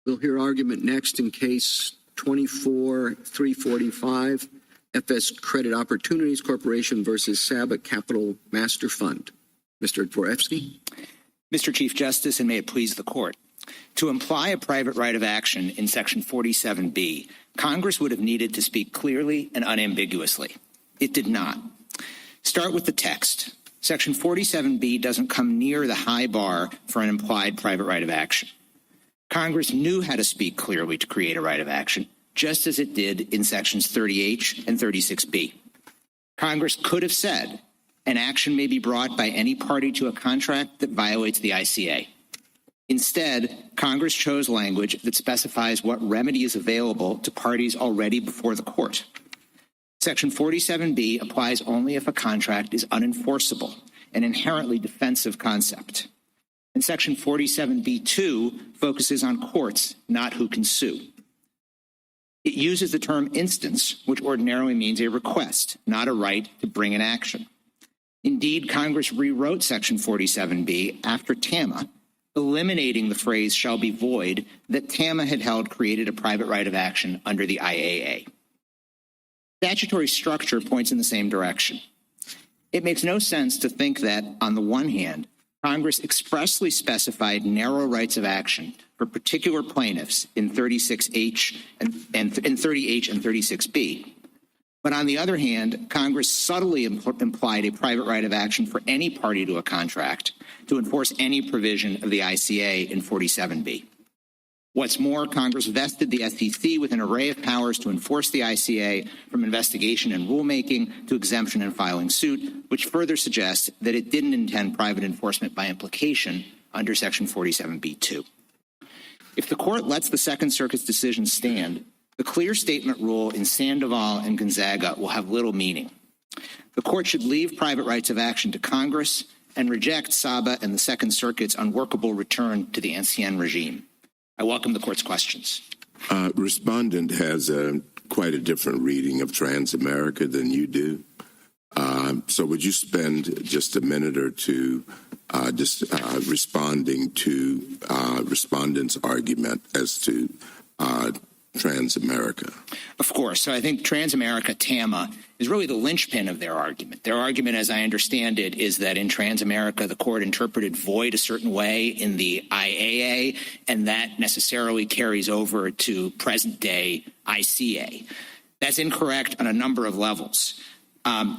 We'll hear argument next in case 24-345, FS Credit Opportunities Corporation versus Saba Capital Master Fund. Mr. Dvoretzky. Mr. Chief Justice, and may it please the Court. To imply a private right of action in Section 47B, Congress would have needed to speak clearly and unambiguously. It did not. Start with the text. Section 47B doesn't come near the high bar for an implied private right of action. Congress knew how to speak clearly to create a right of action, just as it did in Sections 30H and 36B. Congress could have said, an action may be brought by any party to a contract that violates the ICA. Instead, Congress chose language that specifies what remedy is available to parties already before the court. Section 47B applies only if a contract is unenforceable, an inherently defensive concept. And Section 47B2 focuses on courts, not who can sue. It uses the term instance, which ordinarily means a request, not a right to bring an action. Indeed, Congress rewrote Section 47B after TAMA, eliminating the phrase shall be void that TAMA had held created a private right of action under the IAA. Statutory structure points in the same direction. It makes no sense to think that, on the one hand, Congress expressly specified narrow rights of action for particular plaintiffs in 36H and 30H and 36B. But on the other hand, Congress subtly implied a private right of action for any party to a contract to enforce any provision of the ICA in 47B. What's more, Congress vested the SEC with an array of powers to enforce the ICA from investigation and rulemaking to exemption and filing suit, which further suggests that it didn't intend private enforcement by implication under Section 47B2. If the Court lets the Second Circuit's decision stand, the clear statement rule in Sandoval and Gonzaga will have little meaning. The Court should leave private rights of action to Congress and reject Saba and the Second Circuit's unworkable return to the ancien regime. I welcome the Court's questions. Respondent has quite a different reading of Transamerica than you do. So would you spend just a minute or two responding to Respondent's argument as to Transamerica? Of course. So I think Transamerica, TAMA, is really the linchpin of their argument. Their argument, as I understand it, is that in Transamerica, the Court interpreted void a certain way in the IAA, and that necessarily carries over to present-day ICA. That's incorrect on a number of levels. I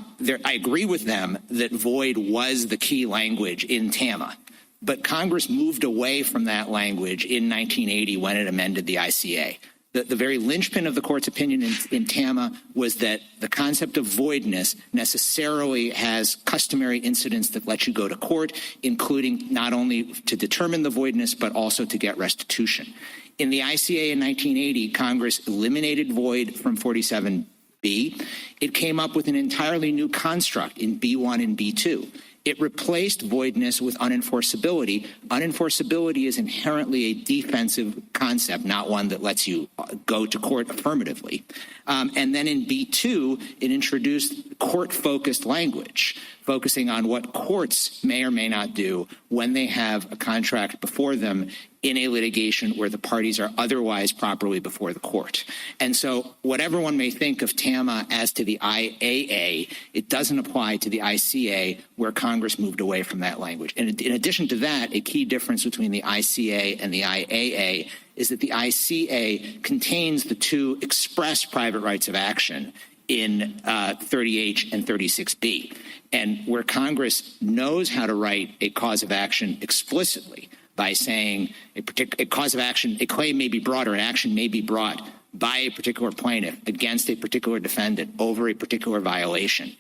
agree with them that void was the key language in TAMA, but Congress moved away from that language in 1980 when it amended the ICA. The very linchpin of the Court's opinion in TAMA was that the concept of voidness necessarily has customary incidents that let you go to court, including not only to determine the voidness, but also to get restitution. In the ICA in 1980, Congress eliminated void from 47B. It came up with an entirely new construct in B1 and B2. It replaced voidness with unenforceability. Unenforceability is inherently a defensive concept, not one that lets you go to court affirmatively. And then in B2, it introduced court-focused language, focusing on what courts may or may not do when they have a contract before them in a litigation where the parties are otherwise properly before the court. And so whatever one may think of TAMA as to the IAA, it doesn't apply to the ICA where Congress moved away from that language. And in addition to that, a key difference between the ICA and the IAA is that the ICA contains the two express private rights of action in 30H and 36B. And where Congress knows how to write a cause of action explicitly by saying a cause of action, a claim may be brought or an action may be brought by a particular plaintiff against a particular defendant over a particular violation,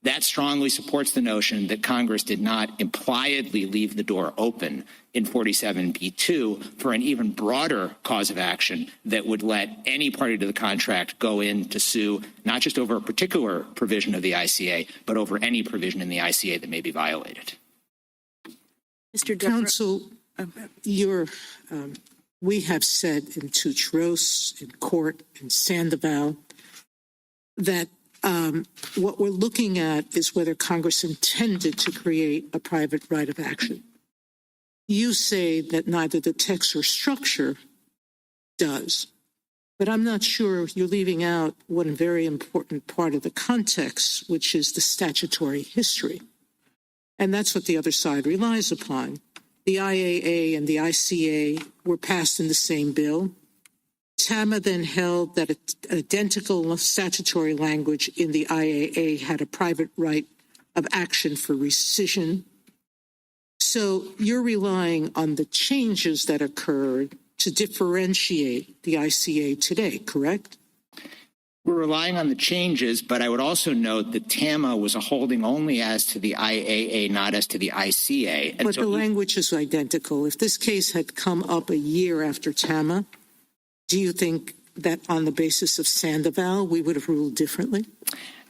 that strongly supports the notion that Congress did not impliedly leave the door open in 47B2 for an even broader cause of action that would let any party to the contract go in to sue not just over a particular provision of the ICA, but over any provision in the ICA that may be violated. Mr. Counsel, we have said in Tutros, in Court, in Sandoval, that what we're looking at is whether Congress intended to create a private right of action. You say that neither the text or structure does. But I'm not sure you're leaving out one very important part of the context, which is the statutory history. And that's what the other side relies upon. The IAA and the ICA were passed in the same bill. TAMA then held that identical statutory language in the IAA had a private right of action for rescission. So you're relying on the changes that occurred to differentiate the ICA today, correct? We're relying on the changes, but I would also note that TAMA was a holding only as to the IAA, not as to the ICA. And but the language is identical. If this case had come up a year after TAMA, do you think that on the basis of Sandoval, we would have ruled differently?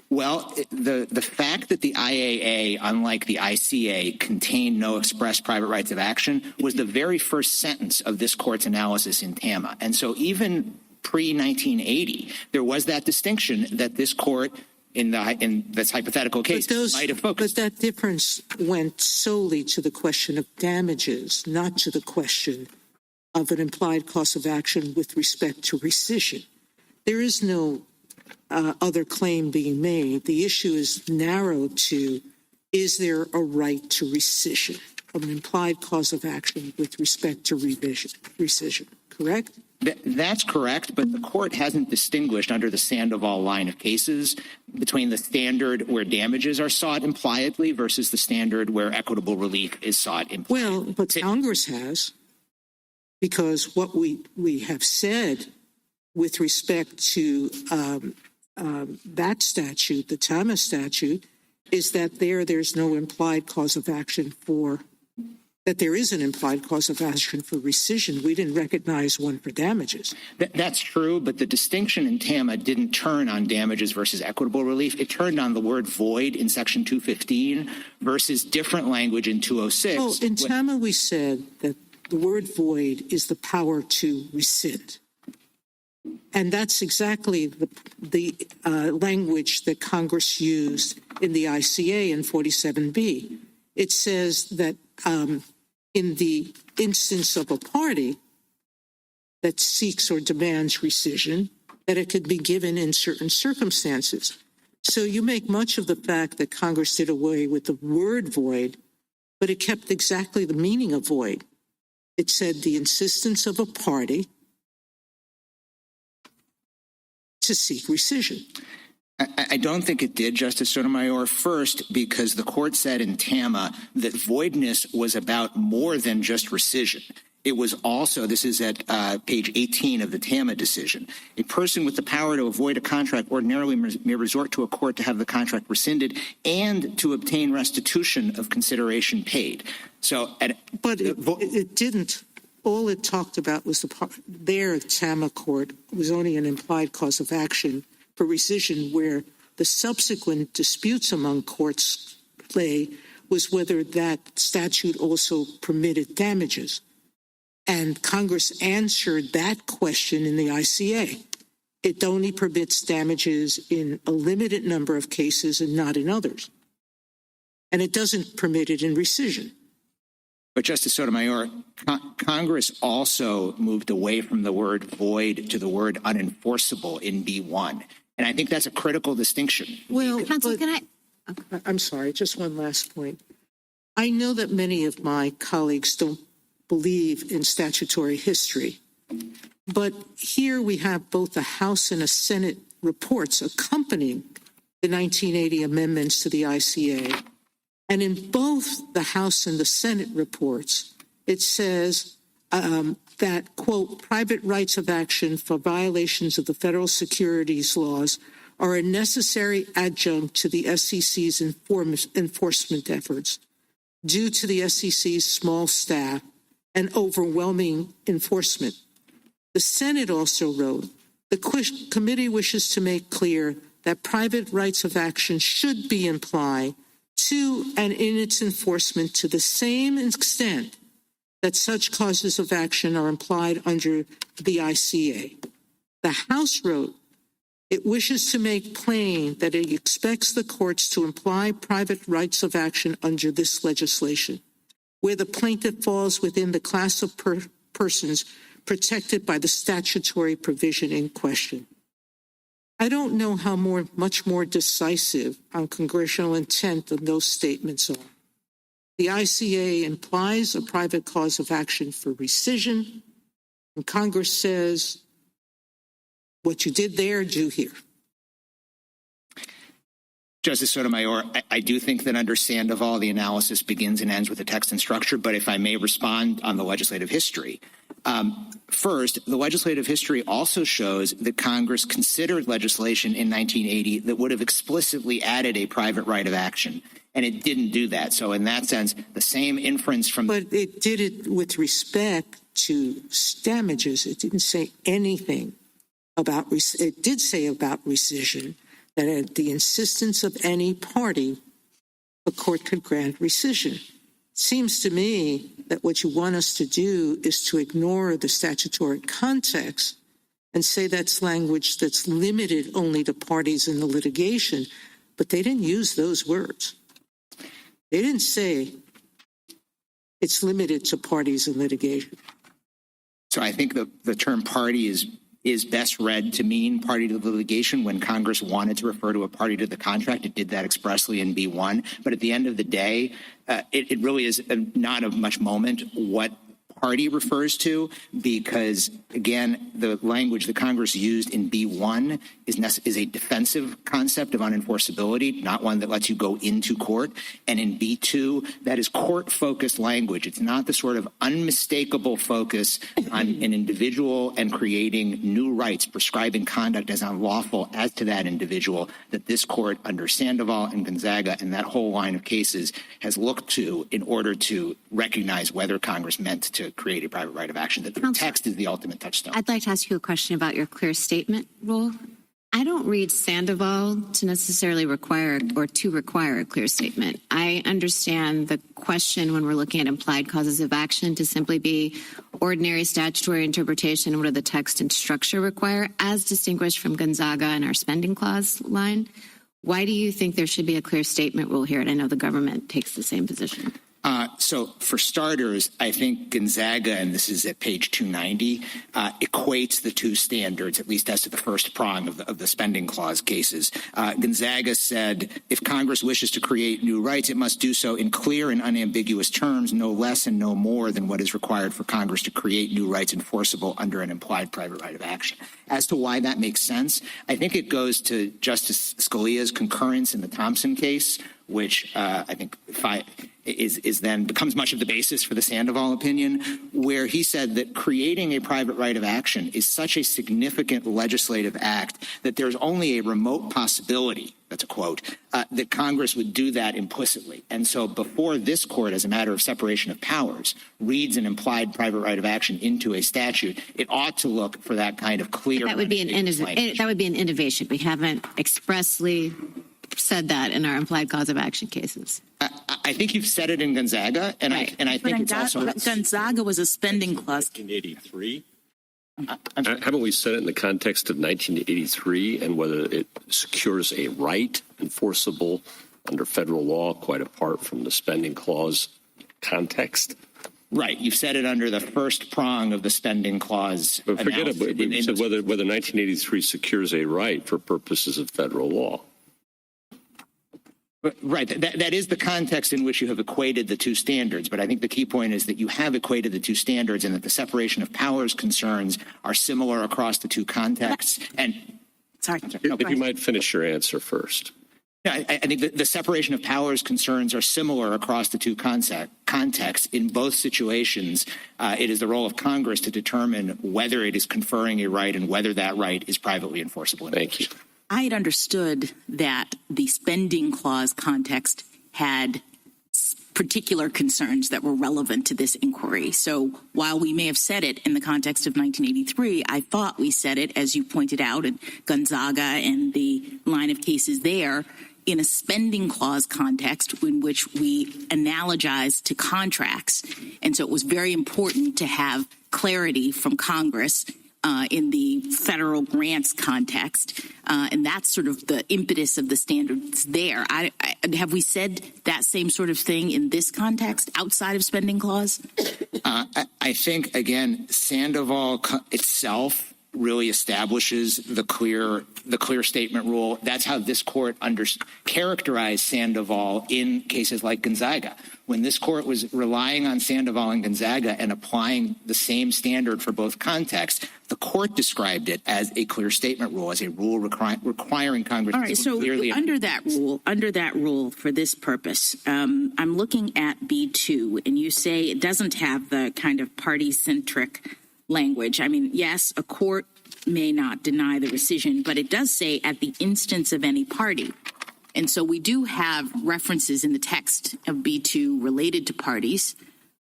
Well, the fact that the IAA, unlike the ICA, contained no express private rights of action was the very first sentence of this court's analysis in TAMA. And so even pre-1980, there was that distinction that this court, in this hypothetical case, might have focused. But that difference went solely to the question of damages, not to the question of an implied cause of action with respect to rescission. There is no other claim being made. The issue is narrowed to, is there a right to rescission of an implied cause of action with respect to rescission, correct? That's correct, but the court hasn't distinguished under the Sandoval line of cases between the standard where damages are sought impliedly versus the standard where equitable relief is sought impliedly. Well, but Congress has, because what we have said with respect to that statute, the TAMA statute, is that there's no implied cause of action for, that there is an implied cause of action for rescission. We didn't recognize one for damages. That's true, but the distinction in TAMA didn't turn on damages versus equitable relief. It turned on the word void in Section 215 versus different language in 206. Oh, in TAMA we said that the word void is the power to rescind. And that's exactly the language that Congress used in the ICA in 47B. It says that in the instance of a party that seeks or demands rescission, that it could be given in certain circumstances. So you make much of the fact that Congress did away with the word void, but it kept exactly the meaning of void. It said the insistence of a party to seek rescission. I don't think it did, Justice Sotomayor. First, because the court said in TAMA that voidness was about more than just rescission. It was also, this is at page 18 of the TAMA decision, a person with the power to avoid a contract ordinarily may resort to a court to have the contract rescinded and to obtain restitution of consideration paid. But it didn't. All it talked about was their TAMA court was only an implied cause of action for rescission, where the subsequent disputes among courts play was whether that statute also permitted damages. And Congress answered that question in the ICA. It only permits damages in a limited number of cases and not in others. And it doesn't permit it in rescission. But Justice Sotomayor, Congress also moved away from the word void to the word unenforceable in B1. And I think that's a critical distinction. Well, Counsel, I'm sorry, just one last point. I know that many of my colleagues don't believe in statutory history, but here we have both a House and a Senate reports accompanying the 1980 amendments to the ICA. And in both the House and the Senate reports, it says that, quote, private rights of action for violations of the federal securities laws are a necessary adjunct to the SEC's enforcement efforts due to the SEC's small staff and overwhelming enforcement. The Senate also wrote, the committee wishes to make clear that private rights of action should be implied to and in its enforcement to the same extent that such causes of action are implied under the ICA. The House wrote, it wishes to make plain that it expects the courts to imply private rights of action under this legislation, where the plaintiff falls within the class of persons protected by the statutory provision in question. I don't know how much more decisive on congressional intent than those statements are. The ICA implies a private cause of action for rescission, and Congress says, what you did there, do here. Justice Sotomayor, I do think that under Sandoval, the analysis begins and ends with the text and structure, but if I may respond on the legislative history. First, the legislative history also shows that Congress considered legislation in 1980 that would have explicitly added a private right of action, and it didn't do that. So in that sense, the same inference from— But it did it with respect to damages. It didn't say anything about— it did say about rescission, that at the insistence of any party, the court could grant rescission. It seems to me that what you want us to do is to ignore the statutory context and say that's language that's limited only to parties in the litigation, but they didn't use those words. They didn't say it's limited to parties in litigation. So I think the term party is best read to mean party to the litigation. When Congress wanted to refer to a party to the contract, it did that expressly in B1. But at the end of the day, it really is not of much moment what party refers to, because, again, the language that Congress used in B1 is a defensive concept of unenforceability, not one that lets you go into court. And in B2, that is court-focused language. It's not the sort of unmistakable focus on an individual and creating new rights, prescribing conduct as unlawful as to that individual that this court under Sandoval and Gonzaga and that whole line of cases has looked to in order to recognize whether Congress meant to create a private right of action. That the text is the ultimate touchstone. I'd like to ask you a question about your clear statement rule. I don't read Sandoval to necessarily require a clear statement. I understand the question when we're looking at implied causes of action to simply be ordinary statutory interpretation and what do the text and structure require, as distinguished from Gonzaga and our spending clause line. Why do you think there should be a clear statement rule here? And I know the government takes the same position. So for starters, I think Gonzaga, and this is at page 290, equates the two standards, at least as to the first prong of the spending clause cases. Gonzaga said, if Congress wishes to create new rights, it must do so in clear and unambiguous terms, no less and no more than what is required for Congress to create new rights enforceable under an implied private right of action. As to why that makes sense, I think it goes to Justice Scalia's concurrence in the Thompson case, which I think is then becomes much of the basis for the Sandoval opinion, where he said that creating a private right of action is such a significant legislative act that there's only a remote possibility, that's a quote, that Congress would do that implicitly. And so before this court, as a matter of separation of powers, reads an implied private right of action into a statute, it ought to look for that kind of clear— That would be an innovation. We haven't expressly said that in our implied cause of action cases. I think you've said it in Gonzaga, and right. I think it's also— Gonzaga was a spending clause. 1983. Haven't we said it in the context of 1983 and whether it secures a right enforceable under federal law, quite apart from the spending clause context? Right. You've said it under the first prong of the spending clause. But forget it. We said whether 1983 secures a right for purposes of federal law. Right. That is the context in which you have equated the two standards. But I think the key point is that you have equated the two standards and that the separation of powers concerns are similar across the two contexts. And if you might finish your answer first. Yeah, I think the separation of powers concerns are similar across the two contexts. In both situations, it is the role of Congress to determine whether it is conferring a right and whether that right is privately enforceable. Thank you. I had understood that the spending clause context had particular concerns that were relevant to this inquiry. So while we may have said it in the context of 1983, I thought we said it, as you pointed out, in Gonzaga and the line of cases there, in a spending clause context in which we analogize to contracts. And so it was very important to have clarity from Congress in the federal grants context, and that's sort of the impetus of the standards there. Have we said that same sort of thing in this context outside of spending clause? I think, again, Sandoval itself really establishes the clear statement rule. That's how this court characterized Sandoval in cases like Gonzaga. When this court was relying on Sandoval and Gonzaga and applying the same standard for both contexts, the court described it as a clear statement rule, as a rule requiring Congress to clearly. Under that rule for this purpose, I'm looking at B2, and you say it doesn't have the kind of party-centric language. I mean, yes, a court may not deny the rescission, but it does say at the instance of any party. And so we do have references in the text of B2 related to parties.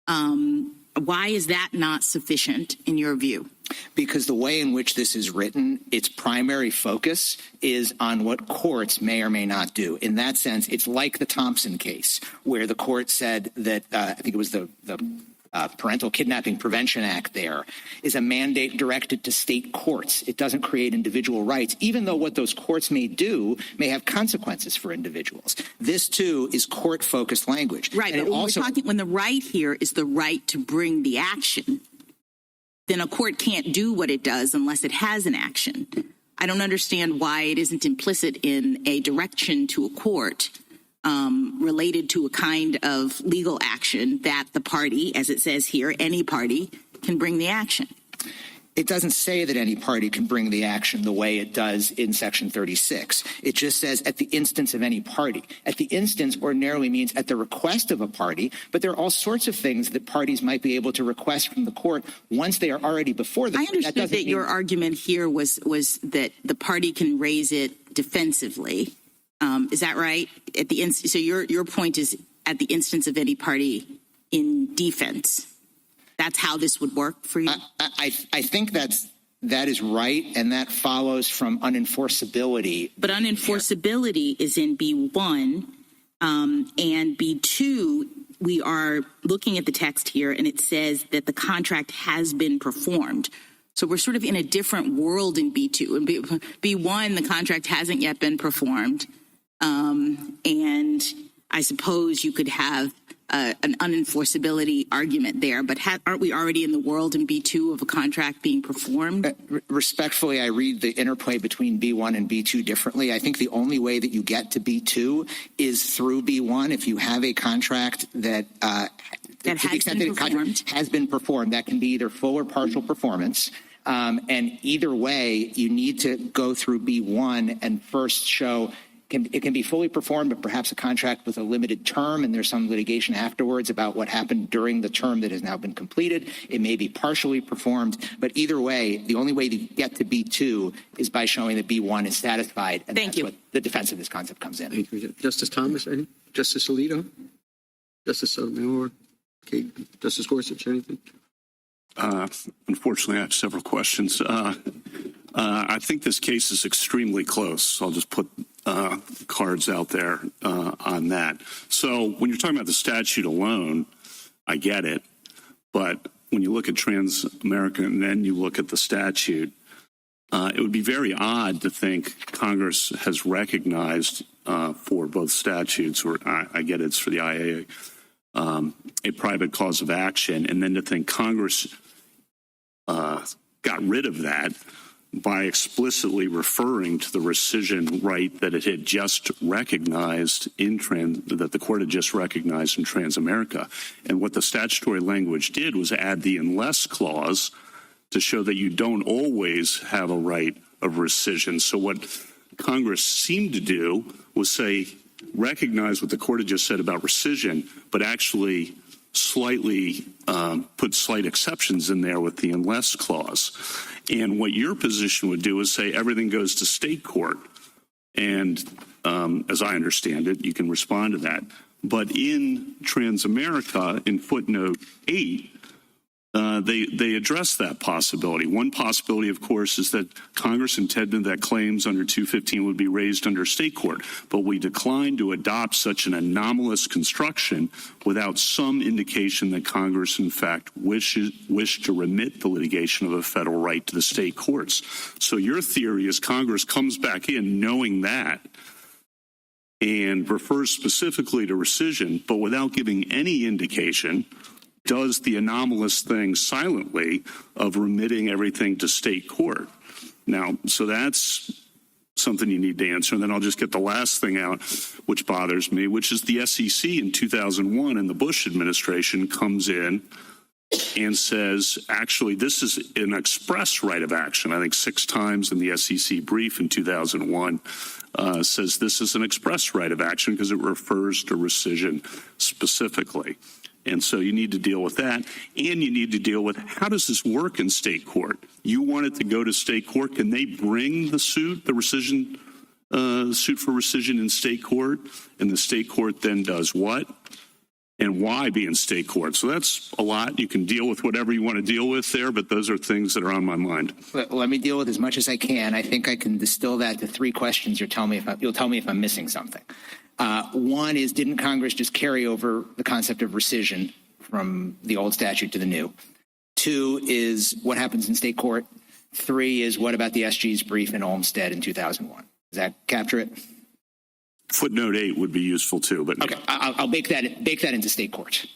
Why is that not sufficient in your view? Because the way in which this is written, its primary focus is on what courts may or may not do. In that sense, it's like the Thompson case, where the court said that, I think it was the Parental Kidnapping Prevention Act there, is a mandate directed to state courts. It doesn't create individual rights, even though what those courts may do may have consequences for individuals. This, too, is court-focused language. Right, and but also, we're talking, when the right here is the right to bring the action, then a court can't do what it does unless it has an action. I don't understand why it isn't implicit in a direction to a court related to a kind of legal action that the party, as it says here, any party can bring the action. It doesn't say that any party can bring the action the way it does in Section 36. It just says at the instance of any party. At the instance ordinarily means at the request of a party, but there are all sorts of things that parties might be able to request from the court once they are already before the court. I understood that your argument here was that the party can raise it defensively. Is that right? So your point is at the instance of any party in defense. That's how this would work for you? I think that is right, and that follows from unenforceability. But unenforceability is in B1, and B2, we are looking at the text here, and it says that the contract has been performed. So we're sort of in a different world in B2. In B1, the contract hasn't yet been performed, and I suppose you could have an unenforceability argument there, but aren't we already in the world in B2 of a contract being performed? Respectfully, I read the interplay between B1 and B2 differently. I think the only way that you get to B2 is through B1. If you have a contract that has been performed, that can be either full or partial performance. And either way, you need to go through B1 and first show it can be fully performed, but perhaps a contract with a limited term, and there's some litigation afterwards about what happened during the term that has now been completed. It may be partially performed, but either way, the only way to get to B2 is by showing that B1 is satisfied, and that's what the defense of this concept comes in. Thank you. Justice Thomas, anything? Justice Alito? Justice Sotomayor? Okay. Justice Gorsuch, anything? Unfortunately, I have several questions. I think this case is extremely close. I'll just put cards out there on that. So when you're talking about the statute alone, I get it. But when you look at Trans-America and then you look at the statute, it would be very odd to think Congress has recognized for both statutes, or I get it's for the IAA, a private cause of action, and then to think Congress got rid of that by explicitly referring to the rescission right that it had just recognized that the court had just recognized in Trans-America. And what the statutory language did was add the unless clause to show that you don't always have a right of rescission. So what Congress seemed to do was say, recognize what the court had just said about rescission, but actually slightly put slight exceptions in there with the unless clause. And what your position would do is say everything goes to state court. And as I understand it, you can respond to that. But in Trans-America, in footnote 8, they address that possibility. One possibility, of course, is that Congress intended that claims under 215 would be raised under state court, but we declined to adopt such an anomalous construction without some indication that Congress, in fact, wished to remit the litigation of a federal right to the state courts. So your theory is Congress comes back in knowing that and refers specifically to rescission, but without giving any indication does the anomalous thing silently of remitting everything to state court. Now, so that's something you need to answer. And then I'll just get the last thing out, which bothers me, which is the SEC in 2001 and the Bush administration comes in and says, actually, this is an express right of action. I think 6 times in the SEC brief in 2001 says this is an express right of action because it refers to rescission specifically. And so you need to deal with that. And you need to deal with how does this work in state court? You want it to go to state court. Can they bring the suit, the rescission suit for rescission in state court? And the state court then does what? And why be in state court? So that's a lot. You can deal with whatever you want to deal with there, but those are things that are on my mind. Let me deal with as much as I can. I think I can distill that to 3 questions. You'll tell me if I'm missing something. One is, didn't Congress just carry over the concept of rescission from the old statute to the new? 2 is, what happens in state court? 3 is, what about the SG's brief in Olmstead in 2001? Does that capture it? Footnote 8 would be useful too, but okay, I'll bake that into state court.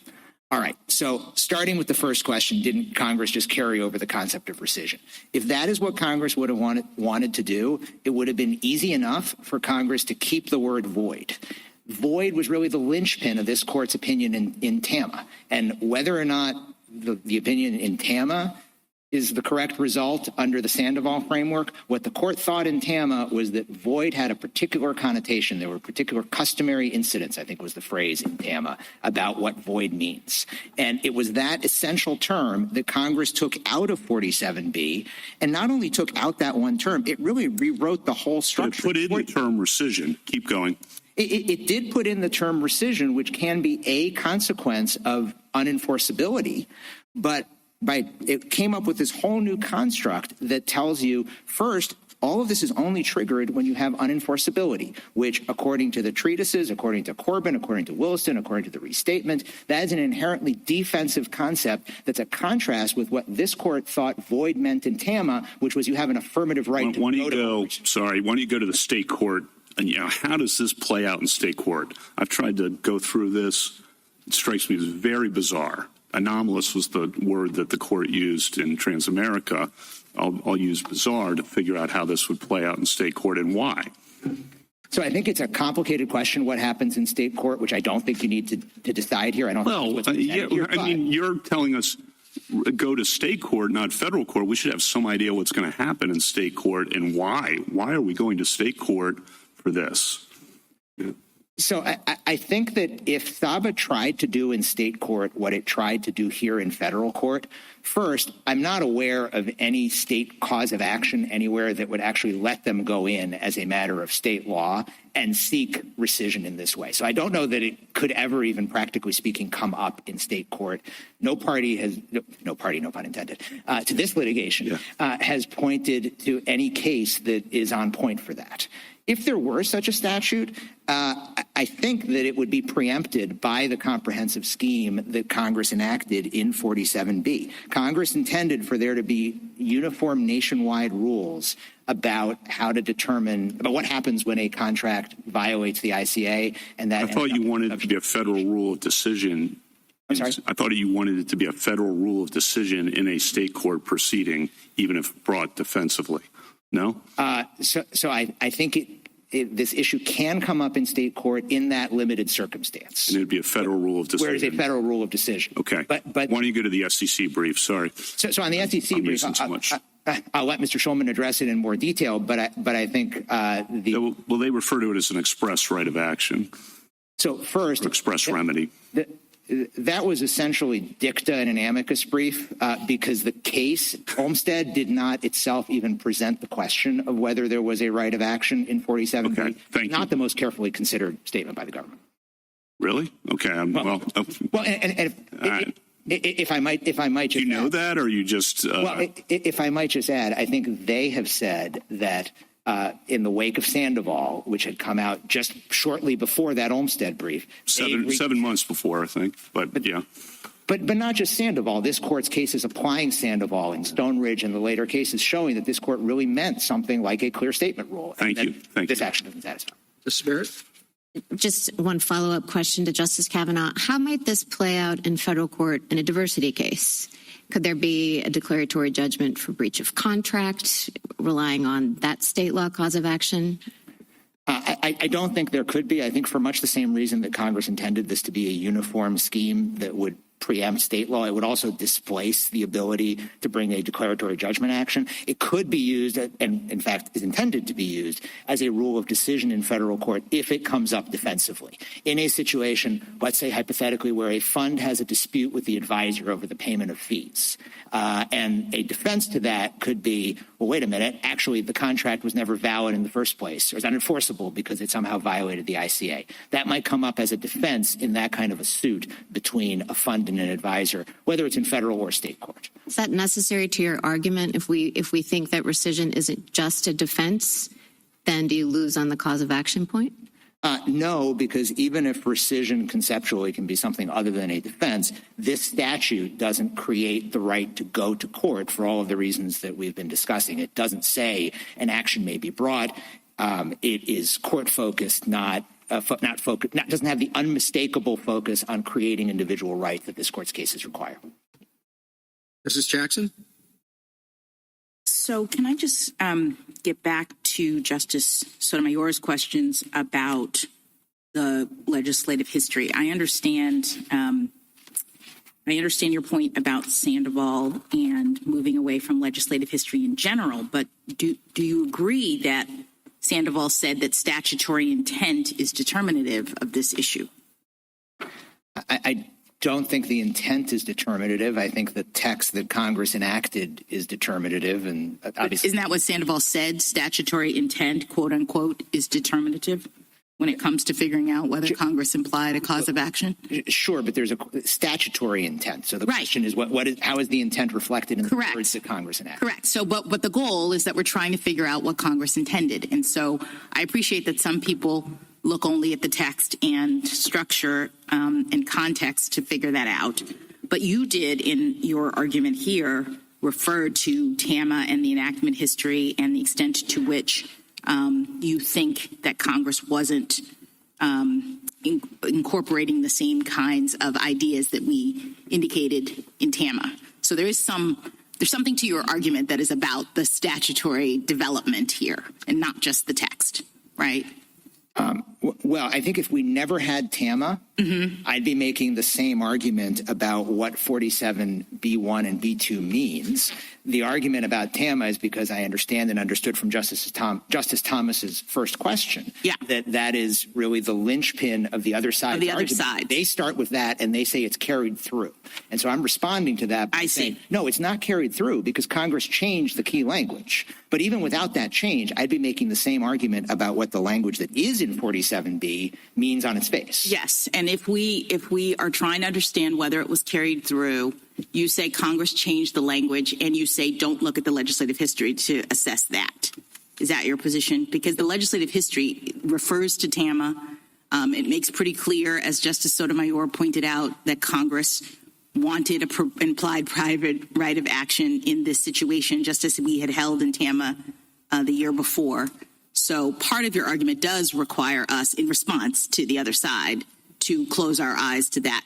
All right. So starting with the first question, didn't Congress just carry over the concept of rescission? If that is what Congress would have wanted to do, it would have been easy enough for Congress to keep the word void. Void was really the linchpin of this court's opinion in TAMA, and whether or not the opinion in TAMA is the correct result under the Sandoval framework. What the court thought in TAMA was that void had a particular connotation. There were particular customary incidents, I think was the phrase in TAMA, about what void means. And it was that essential term that Congress took out of 47B, and not only took out that one term, it really rewrote the whole structure. But it put in the term rescission. Keep going. It did put in the term rescission, which can be a consequence of unenforceability, but it came up with this whole new construct that tells you, first, all of this is only triggered when you have unenforceability, which, according to the treatises, according to Corbin, according to Williston, according to the restatement, that is an inherently defensive concept that's a contrast with what this court thought void meant in TAMA, which was you have an affirmative right to go to court. Why don't you go to the state court, and how does this play out in state court? I've tried to go through this. It strikes me as very bizarre. Anomalous was the word that the court used in Transamerica. I'll use bizarre to figure out how this would play out in state court and why. So I think it's a complicated question what happens in state court, which I don't think you need to decide here. I don't think you're telling us go to state court, not federal court. We should have some idea what's going to happen in state court and why. Why are we going to state court for this? So I think that if Saba tried to do in state court what it tried to do here in federal court, first, I'm not aware of any state cause of action anywhere that would actually let them go in as a matter of state law and seek rescission in this way. So I don't know that it could ever even, practically speaking, come up in state court. No party, no pun intended, to this litigation has pointed to any case that is on point for that. If there were such a statute, I think that it would be preempted by the comprehensive scheme that Congress enacted in 47B. Congress intended for there to be uniform nationwide rules about how to determine about what happens when a contract violates the ICA. And that I thought you wanted it to be a federal rule of decision. I'm sorry? I thought you wanted it to be a federal rule of decision in a state court proceeding, even if brought defensively. No? So I think this issue can come up in state court in that limited circumstance. And it would be a federal rule of decision. Where it's a federal rule of decision. Okay. But why don't you go to the SEC brief? Sorry. So on the SEC brief, I'll let Mr. Schulman address it in more detail, but I think well, they refer to it as an express right of action. So first, express remedy. That was essentially dicta in an amicus brief because the case, Olmstead, did not itself even present the question of whether there was a right of action in 47B. Okay, thank you. Not the most carefully considered statement by the government. Really? Okay. If I might just do you know that, or you just if I might just add, I think they have said that in the wake of Sandoval, which had come out just shortly before that Olmstead brief. 7 months before, I think, but yeah. But not just Sandoval. This court's cases applying Sandoval and Stone Ridge and the later cases showing that this court really meant something like a clear statement rule. Thank you. This action doesn't satisfy. Justice Barrett? Just one follow-up question to Justice Kavanaugh. How might this play out in federal court in a diversity case? Could there be a declaratory judgment for breach of contract relying on that state law cause of action? I don't think there could be. I think for much the same reason that Congress intended this to be a uniform scheme that would preempt state law, it would also displace the ability to bring a declaratory judgment action. It could be used, and in fact is intended to be used, as a rule of decision in federal court if it comes up defensively. In a situation, let's say hypothetically, where a fund has a dispute with the advisor over the payment of fees, and a defense to that could be, well, wait a minute, actually the contract was never valid in the first place, or is unenforceable because it somehow violated the ICA. That might come up as a defense in that kind of a suit between a fund and an advisor, whether it's in federal or state court. Is that necessary to your argument? If we think that rescission isn't just a defense, then do you lose on the cause of action point? No, because even if rescission conceptually can be something other than a defense, this statute doesn't create the right to go to court for all of the reasons that we've been discussing. It doesn't say an action may be brought. It is court-focused, not focused, doesn't have the unmistakable focus on creating individual rights that this court's cases require. Justice Jackson? So can I just get back to Justice Sotomayor's questions about the legislative history? I understand your point about Sandoval and moving away from legislative history in general, but do you agree that Sandoval said that statutory intent is determinative of this issue? I don't think the intent is determinative. I think the text that Congress enacted is determinative. And obviously, isn't that what Sandoval said? Statutory intent, quote unquote, is determinative when it comes to figuring out whether Congress implied a cause of action? Sure, but there's a statutory intent. So the question is, how is the intent reflected in the words that Congress enacted? Correct. So, but the goal is that we're trying to figure out what Congress intended. And so I appreciate that some people look only at the text and structure and context to figure that out. But you did, in your argument here, refer to TAMA and the enactment history and the extent to which you think that Congress wasn't incorporating the same kinds of ideas that we indicated in TAMA. So there's something to your argument that is about the statutory development here and not just the text, right? Well, I think if we never had TAMA, I'd be making the same argument about what 47B1 and B2 means. The argument about TAMA is because I understand and understood from Justice Thomas's first question that is really the linchpin of the other side. They start with that and they say it's carried through. And so I'm responding to that by saying, no, it's not carried through because Congress changed the key language. But even without that change, I'd be making the same argument about what the language that is in 47B means on its face. Yes, and if we are trying to understand whether it was carried through, you say Congress changed the language, and you say don't look at the legislative history to assess that. Is that your position? Because the legislative history refers to TAMA. It makes pretty clear, as Justice Sotomayor pointed out, that Congress wanted an implied private right of action in this situation, just as we had held in TAMA the year before. So part of your argument does require us, in response to the other side, to close our eyes to that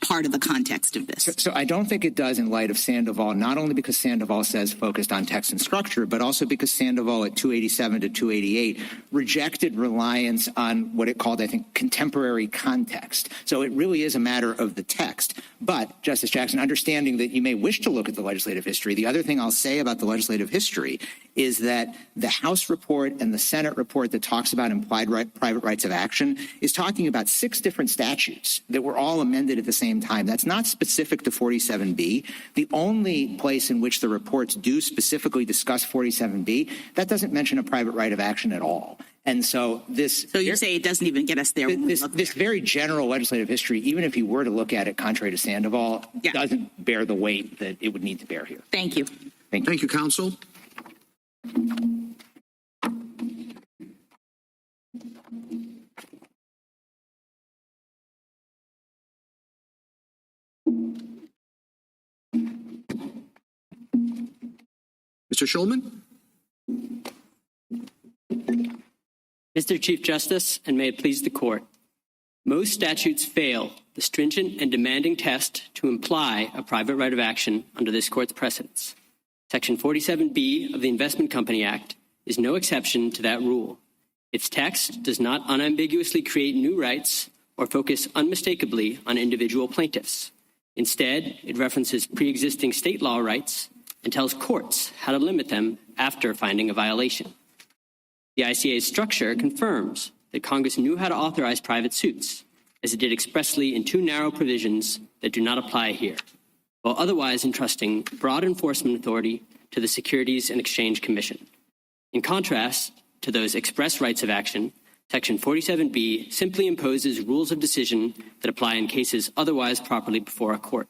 part of the context of this. So I don't think it does in light of Sandoval, not only because Sandoval says focused on text and structure, but also because Sandoval at 287 to 288 rejected reliance on what it called, I think, contemporary context. So it really is a matter of the text. But, Justice Jackson, understanding that you may wish to look at the legislative history, the other thing I'll say about the legislative history is that the House report and the Senate report that talks about implied private rights of action is talking about 6 different statutes that were all amended at the same time. That's not specific to 47B. The only place in which the reports do specifically discuss 47B, that doesn't mention a private right of action at all. And so So you say it doesn't even get us there. This very general legislative history, even if you were to look at it contrary to Sandoval, doesn't bear the weight that it would need to bear here. Thank you. Thank you, counsel. Mr. Schulman? Mr. Chief Justice, and may it please the Court, most statutes fail the stringent and demanding test to imply a private right of action under this Court's precedents. Section 47B of the Investment Company Act is no exception to that rule. Its text does not unambiguously create new rights or focus unmistakably on individual plaintiffs. Instead, it references pre-existing state law rights and tells courts how to limit them after finding a violation. The ICA's structure confirms that Congress knew how to authorize private suits, as it did expressly in two narrow provisions that do not apply here, while otherwise entrusting broad enforcement authority to the Securities and Exchange Commission. In contrast to those express rights of action, Section 47B simply imposes rules of decision that apply in cases otherwise properly before a court,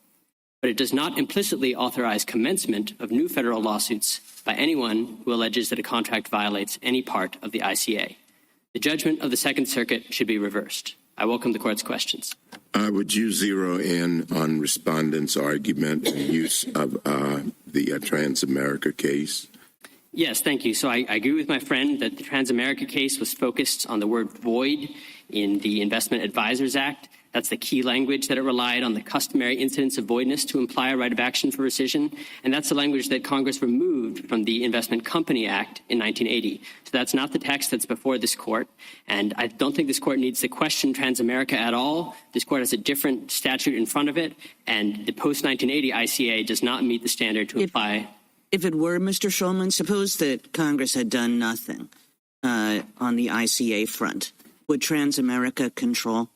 but it does not implicitly authorize commencement of new federal lawsuits by anyone who alleges that a contract violates any part of the ICA. The judgment of the Second Circuit should be reversed. I welcome the Court's questions. Would you zero in on Respondents' argument and use of the Transamerica case? Yes, thank you. So I agree with my friend that the Transamerica case was focused on the word void in the Investment Advisors Act. That's the key language that it relied on, the customary incidence of voidness to imply a right of action for rescission. And that's the language that Congress removed from the Investment Company Act in 1980. So that's not the text that's before this Court. And I don't think this Court needs to question Transamerica at all. This Court has a different statute in front of it. And the post-1980 ICA does not meet the standard to apply. If it were, Mr. Schulman, suppose that Congress had done nothing on the ICA front. Would Transamerica control?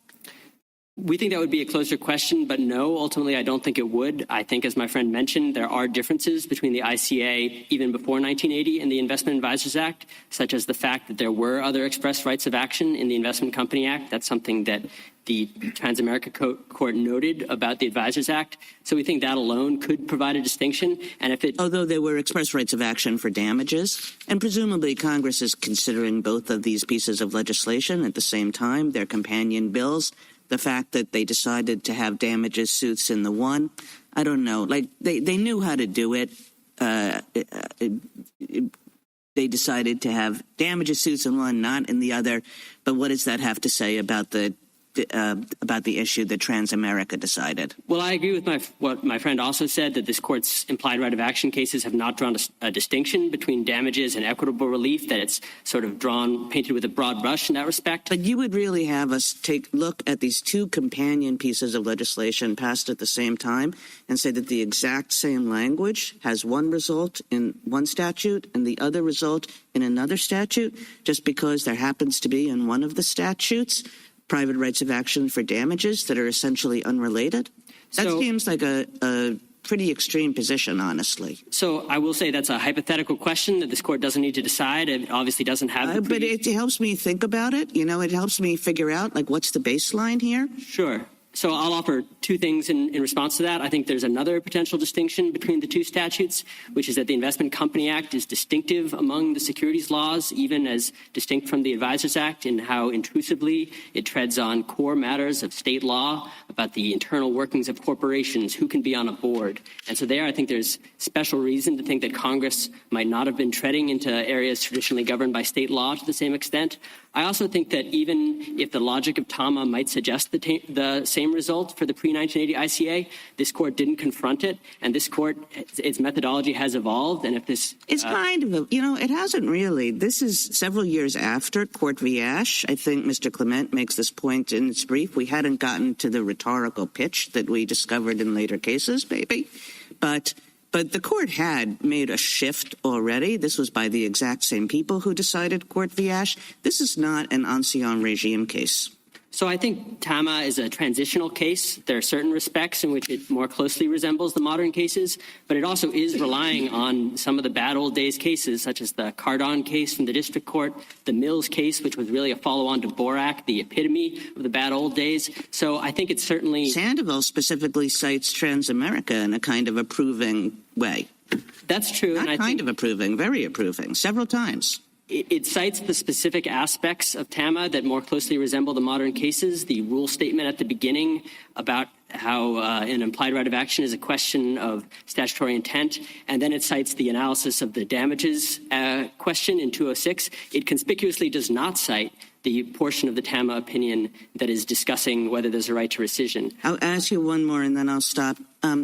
We think that would be a closer question, but no, ultimately I don't think it would. I think, as my friend mentioned, there are differences between the ICA even before 1980 and the Investment Advisors Act, such as the fact that there were other express rights of action in the Investment Company Act. That's something that the Transamerica Court noted about the Advisors Act. So we think that alone could provide a distinction. And if it, although there were express rights of action for damages, and presumably Congress is considering both of these pieces of legislation at the same time, their companion bills. The fact that they decided to have damages suits in the one, I don't know. Like they knew how to do it. They decided to have damages suits in one, not in the other. But what does that have to say about the issue that Transamerica decided? Well, I agree with what my friend also said, that this Court's implied right of action cases have not drawn a distinction between damages and equitable relief, that it's sort of painted with a broad brush in that respect. But you would really have us take a look at these two companion pieces of legislation passed at the same time and say that the exact same language has one result in one statute and the other result in another statute, just because there happens to be in one of the statutes private rights of action for damages that are essentially unrelated? That seems like a pretty extreme position, honestly. So I will say that's a hypothetical question that this Court doesn't need to decide. It obviously doesn't have but it helps me think about it. You know, it helps me figure out, like, what's the baseline here? Sure. So I'll offer two things in response to that. I think there's another potential distinction between the two statutes, which is that the Investment Company Act is distinctive among the securities laws, even as distinct from the Advisors Act, in how intrusively it treads on core matters of state law about the internal workings of corporations, who can be on a board. And so there I think there's special reason to think that Congress might not have been treading into areas traditionally governed by state law to the same extent. I also think that even if the logic of TAMA might suggest the same result for the pre-1980 ICA, this Court didn't confront it, and this Court, its methodology has evolved. And if this... It's kind of, it hasn't really. This is several years after Court v. Ash. I think Mr. Clement makes this point in its brief. We hadn't gotten to the rhetorical pitch that we discovered in later cases, maybe. But the Court had made a shift already. This was by the exact same people who decided Court v. Ash. This is not an ancien regime case. So I think TAMA is a transitional case. There are certain respects in which it more closely resembles the modern cases, but it also is relying on some of the bad old days cases, such as the Cardon case from the district court, the Mills case, which was really a follow-on to Borak, the epitome of the bad old days. So I think it's certainly... Sandoval specifically cites Transamerica in a kind of approving way. That's true. Not kind of approving, very approving, several times. It cites the specific aspects of TAMA that more closely resemble the modern cases. The rule statement at the beginning about how an implied right of action is a question of statutory intent, and then it cites the analysis of the damages question in 206. It conspicuously does not cite the portion of the TAMA opinion that is discussing whether there's a right to rescission. I'll ask you one more and then I'll stop.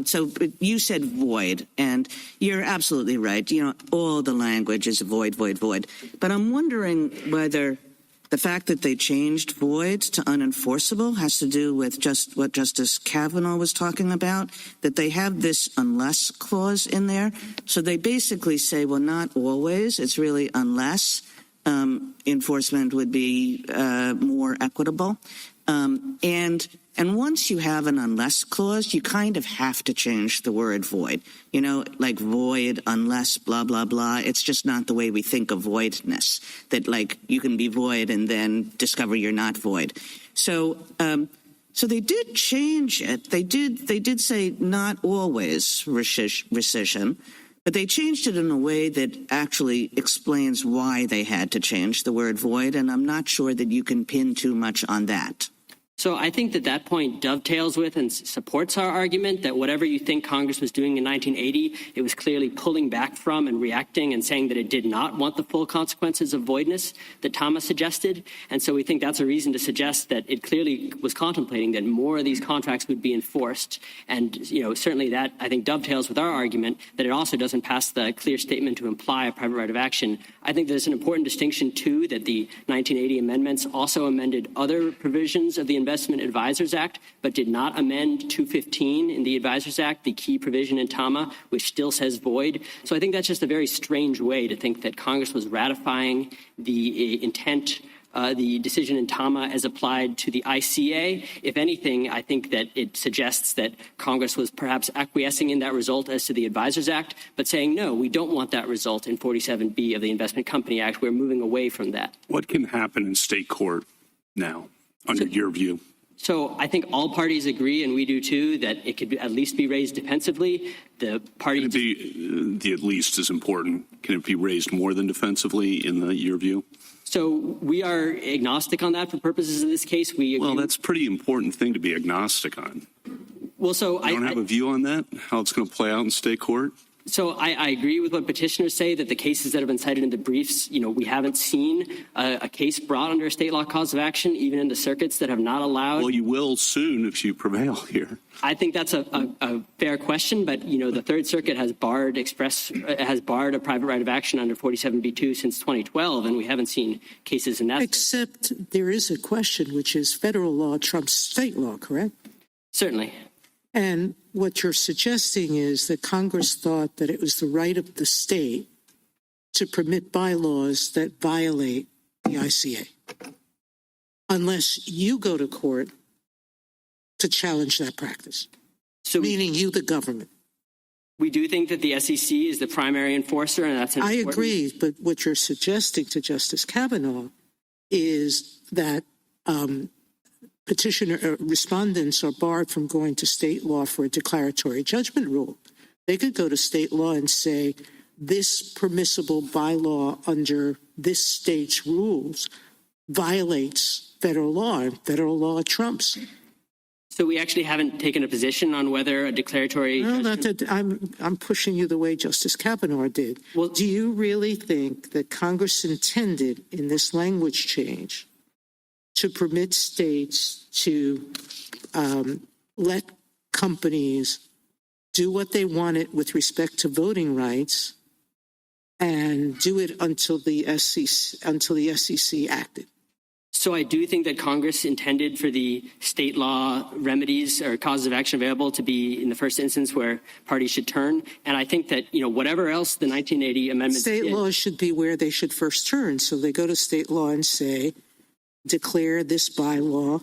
So you said void, and you're absolutely right. You know, all the language is void, void, void. But I'm wondering whether the fact that they changed void to unenforceable has to do with just what Justice Kavanaugh was talking about, that they have this unless clause in there. So they basically say, well, not always. It's really unless enforcement would be more equitable. And once you have an unless clause, you kind of have to change the word void. You know, like void, unless, blah, blah, blah. It's just not the way we think of voidness, that like you can be void and then discover you're not void. So they did change it. They did say not always rescission, but they changed it in a way that actually explains why they had to change the word void, and I'm not sure that you can pin too much on that. So I think that point dovetails with and supports our argument that whatever you think Congress was doing in 1980, it was clearly pulling back from and reacting and saying that it did not want the full consequences of voidness that Thomas suggested. And so we think that's a reason to suggest that it clearly was contemplating that more of these contracts would be enforced. And, you know, certainly that, I think, dovetails with our argument that it also doesn't pass the clear statement to imply a private right of action. I think there's an important distinction, too, that the 1980 amendments also amended other provisions of the Investment Advisors Act, but did not amend 215 in the Advisors Act, the key provision in TAMA, which still says void. So I think that's just a very strange way to think that Congress was ratifying the intent, the decision in TAMA as applied to the ICA. If anything, I think that it suggests that Congress was perhaps acquiescing in that result as to the Advisors Act, but saying, no, we don't want that result in 47B of the Investment Company Act. We're moving away from that. What can happen in state court now, under your view? So I think all parties agree, and we do too, that it could at least be raised defensively. The parties. The at least is important. Can it be raised more than defensively in your view? So we are agnostic on that for purposes of this case. We agree. Well, that's a pretty important thing to be agnostic on. Well, so I don't have a view on that, how it's going to play out in state court? So I agree with what petitioners say, that the cases that have been cited in the briefs, you know, we haven't seen a case brought under a state law cause of action, even in the circuits that have not allowed. Well, you will soon if you prevail here. I think that's a fair question, but, you know, the Third Circuit has barred a private right of action under 47B2 since 2012, and we haven't seen cases in that. Except there is a question, which is federal law trumps state law, correct? Certainly. And what you're suggesting is that Congress thought that it was the right of the state to permit bylaws that violate the ICA, unless you go to court to challenge that practice, so meaning you, the government. We do think that the SEC is the primary enforcer, and that's important. I agree, but what you're suggesting to Justice Kavanaugh is that respondents are barred from going to state law for a declaratory judgment rule. They could go to state law and say, this permissible bylaw under this state's rules violates federal law, and federal law trumps. So we actually haven't taken a position on whether a declaratory judgment... I'm pushing you the way Justice Kavanaugh did. Well, do you really think that Congress intended in this language change to permit states to let companies do what they wanted with respect to voting rights and do it until the SEC acted? So I do think that Congress intended for the state law remedies or causes of action available to be in the first instance where parties should turn. And I think that, you know, whatever else the 1980 amendments state law should be where they should first turn. So they go to state law and say, declare this bylaw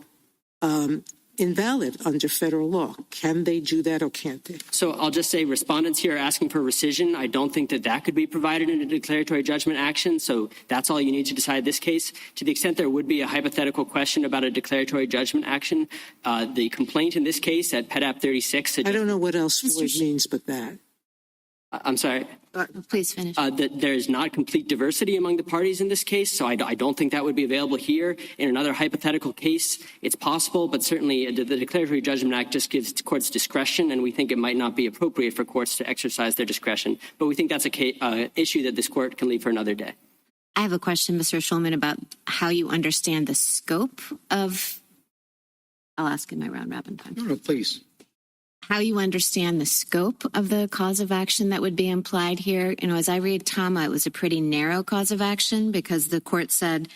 invalid under federal law. Can they do that or can't they? So I'll just say respondents here are asking for rescission. I don't think that could be provided in a declaratory judgment action. So that's all you need to decide this case. To the extent there would be a hypothetical question about a declaratory judgment action, the complaint in this case at PEDAP 36. I don't know what else void means but that. I'm sorry. Please finish. That there is not complete diversity among the parties in this case, so I don't think that would be available here. In another hypothetical case, it's possible, but certainly the Declaratory Judgment Act just gives courts discretion, and we think it might not be appropriate for courts to exercise their discretion. But we think that's an issue that this court can leave for another day. I have a question, Mr. Schulman, about how you understand the scope of. I'll ask in my round robin time. No, please. How you understand the scope of the cause of action that would be implied here. You know, as I read Tama, it was a pretty narrow cause of action because the court said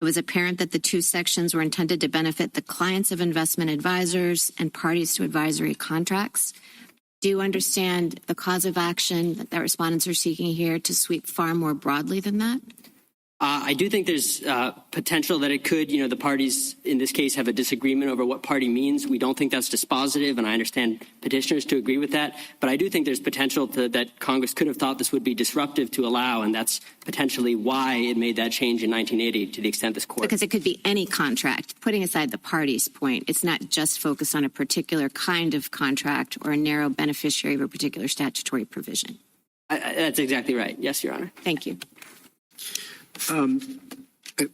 it was apparent that the two sections were intended to benefit the clients of investment advisors and parties to advisory contracts. Do you understand the cause of action that respondents are seeking here to sweep far more broadly than that? I do think there's potential that it could. The parties in this case have a disagreement over what party means. We don't think that's dispositive, and I understand petitioners to agree with that. But I do think there's potential that Congress could have thought this would be disruptive to allow, and that's potentially why it made that change in 1980 to the extent this court. Because it could be any contract. Putting aside the party's point, it's not just focused on a particular kind of contract or a narrow beneficiary of a particular statutory provision. That's exactly right. Yes, Your Honor. Thank you. I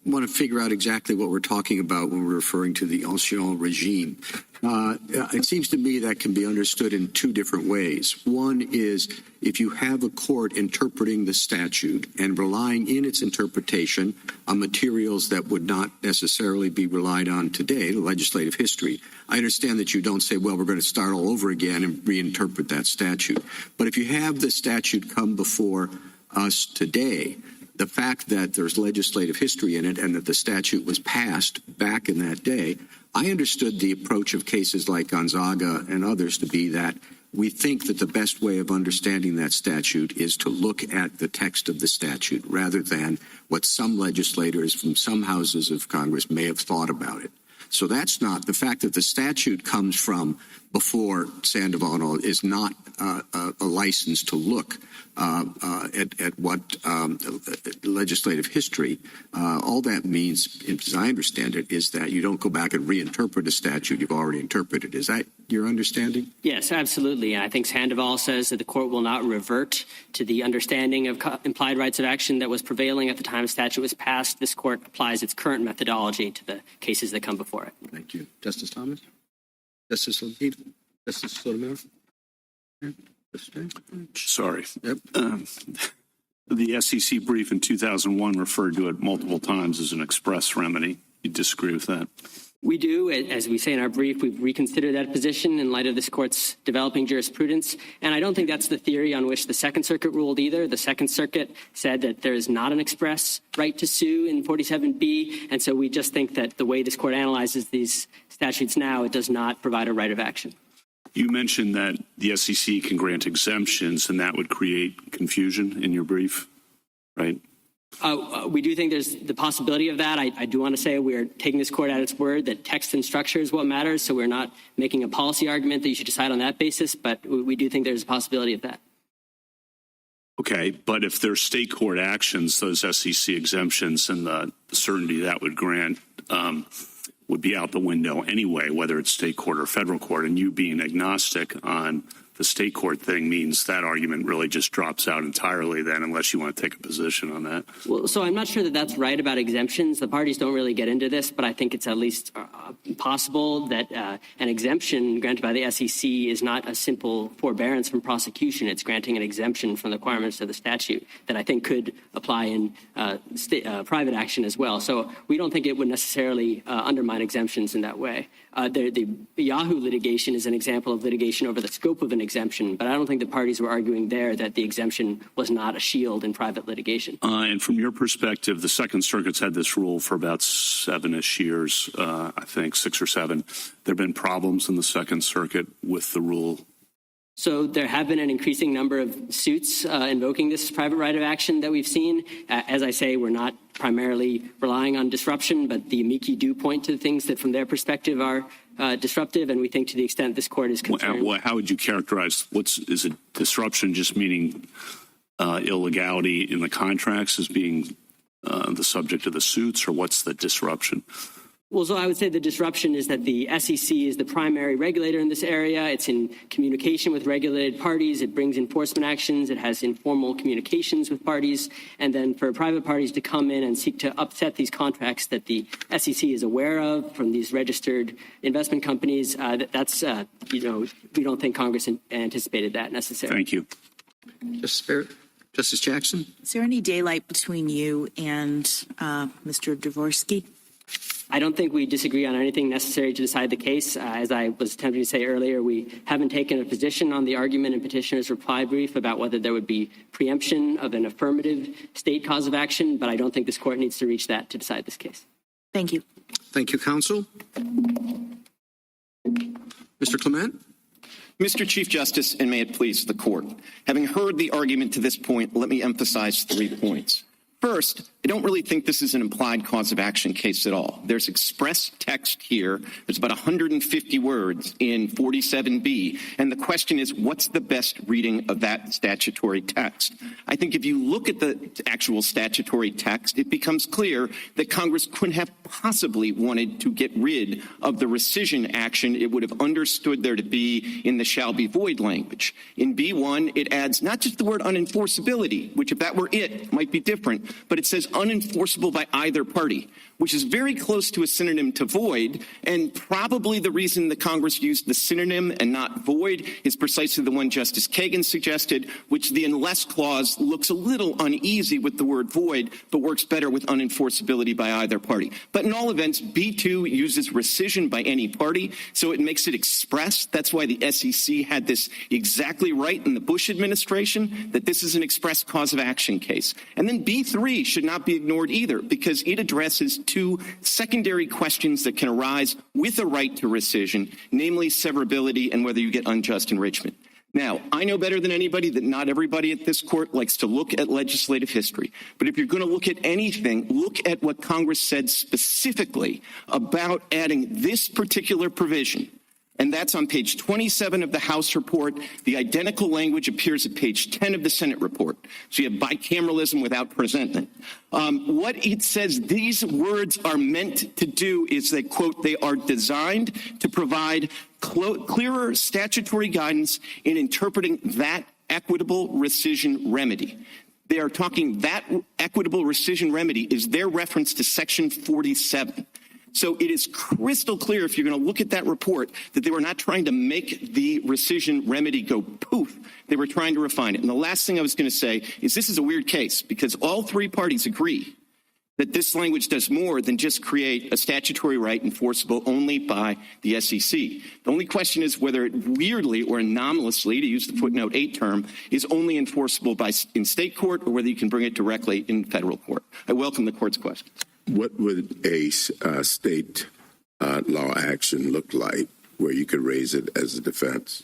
want to figure out exactly what we're talking about when we're referring to the ancien regime. It seems to me that can be understood in two different ways. One is if you have a court interpreting the statute and relying in its interpretation on materials that would not necessarily be relied on today, the legislative history. I understand that you don't say, well, we're going to start all over again and reinterpret that statute. But if you have the statute come before us today, the fact that there's legislative history in it and that the statute was passed back in that day, I understood the approach of cases like Gonzaga and others to be that we think that the best way of understanding that statute is to look at the text of the statute rather than what some legislators from some houses of Congress may have thought about it. So that's not the fact that the statute comes from before Sandoval is not a license to look at what legislative history. All that means, as I understand it, is that you don't go back and reinterpret a statute you've already interpreted. Is that your understanding? Yes, absolutely. I think Sandoval says that the court will not revert to the understanding of implied rights of action that was prevailing at the time the statute was passed. This court applies its current methodology to the cases that come before it. Thank you. Justice Thomas? Justice Levine? Justice Sotomayor? Sorry. Yep. The SEC brief in 2001 referred to it multiple times as an express remedy. You disagree with that? We do. As we say in our brief, we've reconsidered that position in light of this court's developing jurisprudence. And I don't think that's the theory on which the Second Circuit ruled either. The Second Circuit said that there is not an express right to sue in 47B. And so we just think that the way this court analyzes these statutes now, it does not provide a right of action. You mentioned that the SEC can grant exemptions, and that would create confusion in your brief, right? We do think there's the possibility of that. I do want to say we're taking this court at its word that text and structure is what matters, so we're not making a policy argument that you should decide on that basis, but we do think there's a possibility of that. Okay, but if there's state court actions, those SEC exemptions and the certainty that would grant would be out the window anyway, whether it's state court or federal court, and you being agnostic on the state court thing means that argument really just drops out entirely then, unless you want to take a position on that. Well, so I'm not sure that that's right about exemptions. The parties don't really get into this, but I think it's at least possible that an exemption granted by the SEC is not a simple forbearance from prosecution. It's granting an exemption from the requirements of the statute that I think could apply in private action as well. So we don't think it would necessarily undermine exemptions in that way. The Yahoo litigation is an example of litigation over the scope of an exemption, but I don't think the parties were arguing there that the exemption was not a shield in private litigation. And from your perspective, the Second Circuit's had this rule for about 7-ish years, I think 6 or 7. There have been problems in the Second Circuit with the rule. So there have been an increasing number of suits invoking this private right of action that we've seen. As I say, we're not primarily relying on disruption, but the amici do point to the things that from their perspective are disruptive, and we think to the extent this court is concerned. How would you characterize, is it disruption just meaning illegality in the contracts as being the subject of the suits, or what's the disruption? Well, so I would say the disruption is that the SEC is the primary regulator in this area. It's in communication with regulated parties. It brings enforcement actions. It has informal communications with parties. And then for private parties to come in and seek to upset these contracts that the SEC is aware of from these registered investment companies, we don't think Congress anticipated that necessarily. Thank you. Justice Barrett? Justice Jackson? Is there any daylight between you and Mr. Dvoretzky? I don't think we disagree on anything necessary to decide the case. As I was attempting to say earlier, we haven't taken a position on the argument in Petitioner's reply brief about whether there would be preemption of an affirmative state cause of action, but I don't think this court needs to reach that to decide this case. Thank you. Thank you, counsel. Mr. Clement? Mr. Chief Justice, and may it please the court, having heard the argument to this point, let me emphasize 3 points. First, I don't really think this is an implied cause of action case at all. There's express text here. There's about 150 words in 47B. And the question is, what's the best reading of that statutory text? I think if you look at the actual statutory text, it becomes clear that Congress couldn't have possibly wanted to get rid of the rescission action it would have understood there to be in the shall be void language. In B1, it adds not just the word unenforceability, which if that were it, might be different, but it says unenforceable by either party, which is very close to a synonym to void, and probably the reason that Congress used the synonym and not void is precisely the one Justice Kagan suggested, which the unless clause looks a little uneasy with the word void, but works better with unenforceability by either party. But in all events, B2 uses rescission by any party, so it makes it express. That's why the SEC had this exactly right in the Bush administration, that this is an express cause of action case. And then B3 should not be ignored either, because it addresses 2 secondary questions that can arise with a right to rescission, namely severability and whether you get unjust enrichment. Now, I know better than anybody that not everybody at this court likes to look at legislative history. But if you're going to look at anything, look at what Congress said specifically about adding this particular provision. And that's on page 27 of the House report. The identical language appears at page 10 of the Senate report. So you have bicameralism without presentment. What it says these words are meant to do is they, quote, they are designed to provide clearer statutory guidance in interpreting that equitable rescission remedy. They are talking that equitable rescission remedy is their reference to Section 47. So it is crystal clear, if you're going to look at that report, that they were not trying to make the rescission remedy go poof. They were trying to refine it. And the last thing I was going to say is this is a weird case because all 3 parties agree that this language does more than just create a statutory right enforceable only by the SEC. The only question is whether it weirdly or anomalously, to use the footnote 8 term, is only enforceable in state court or whether you can bring it directly in federal court. I welcome the court's questions. What would a state law action look like where you could raise it as a defense?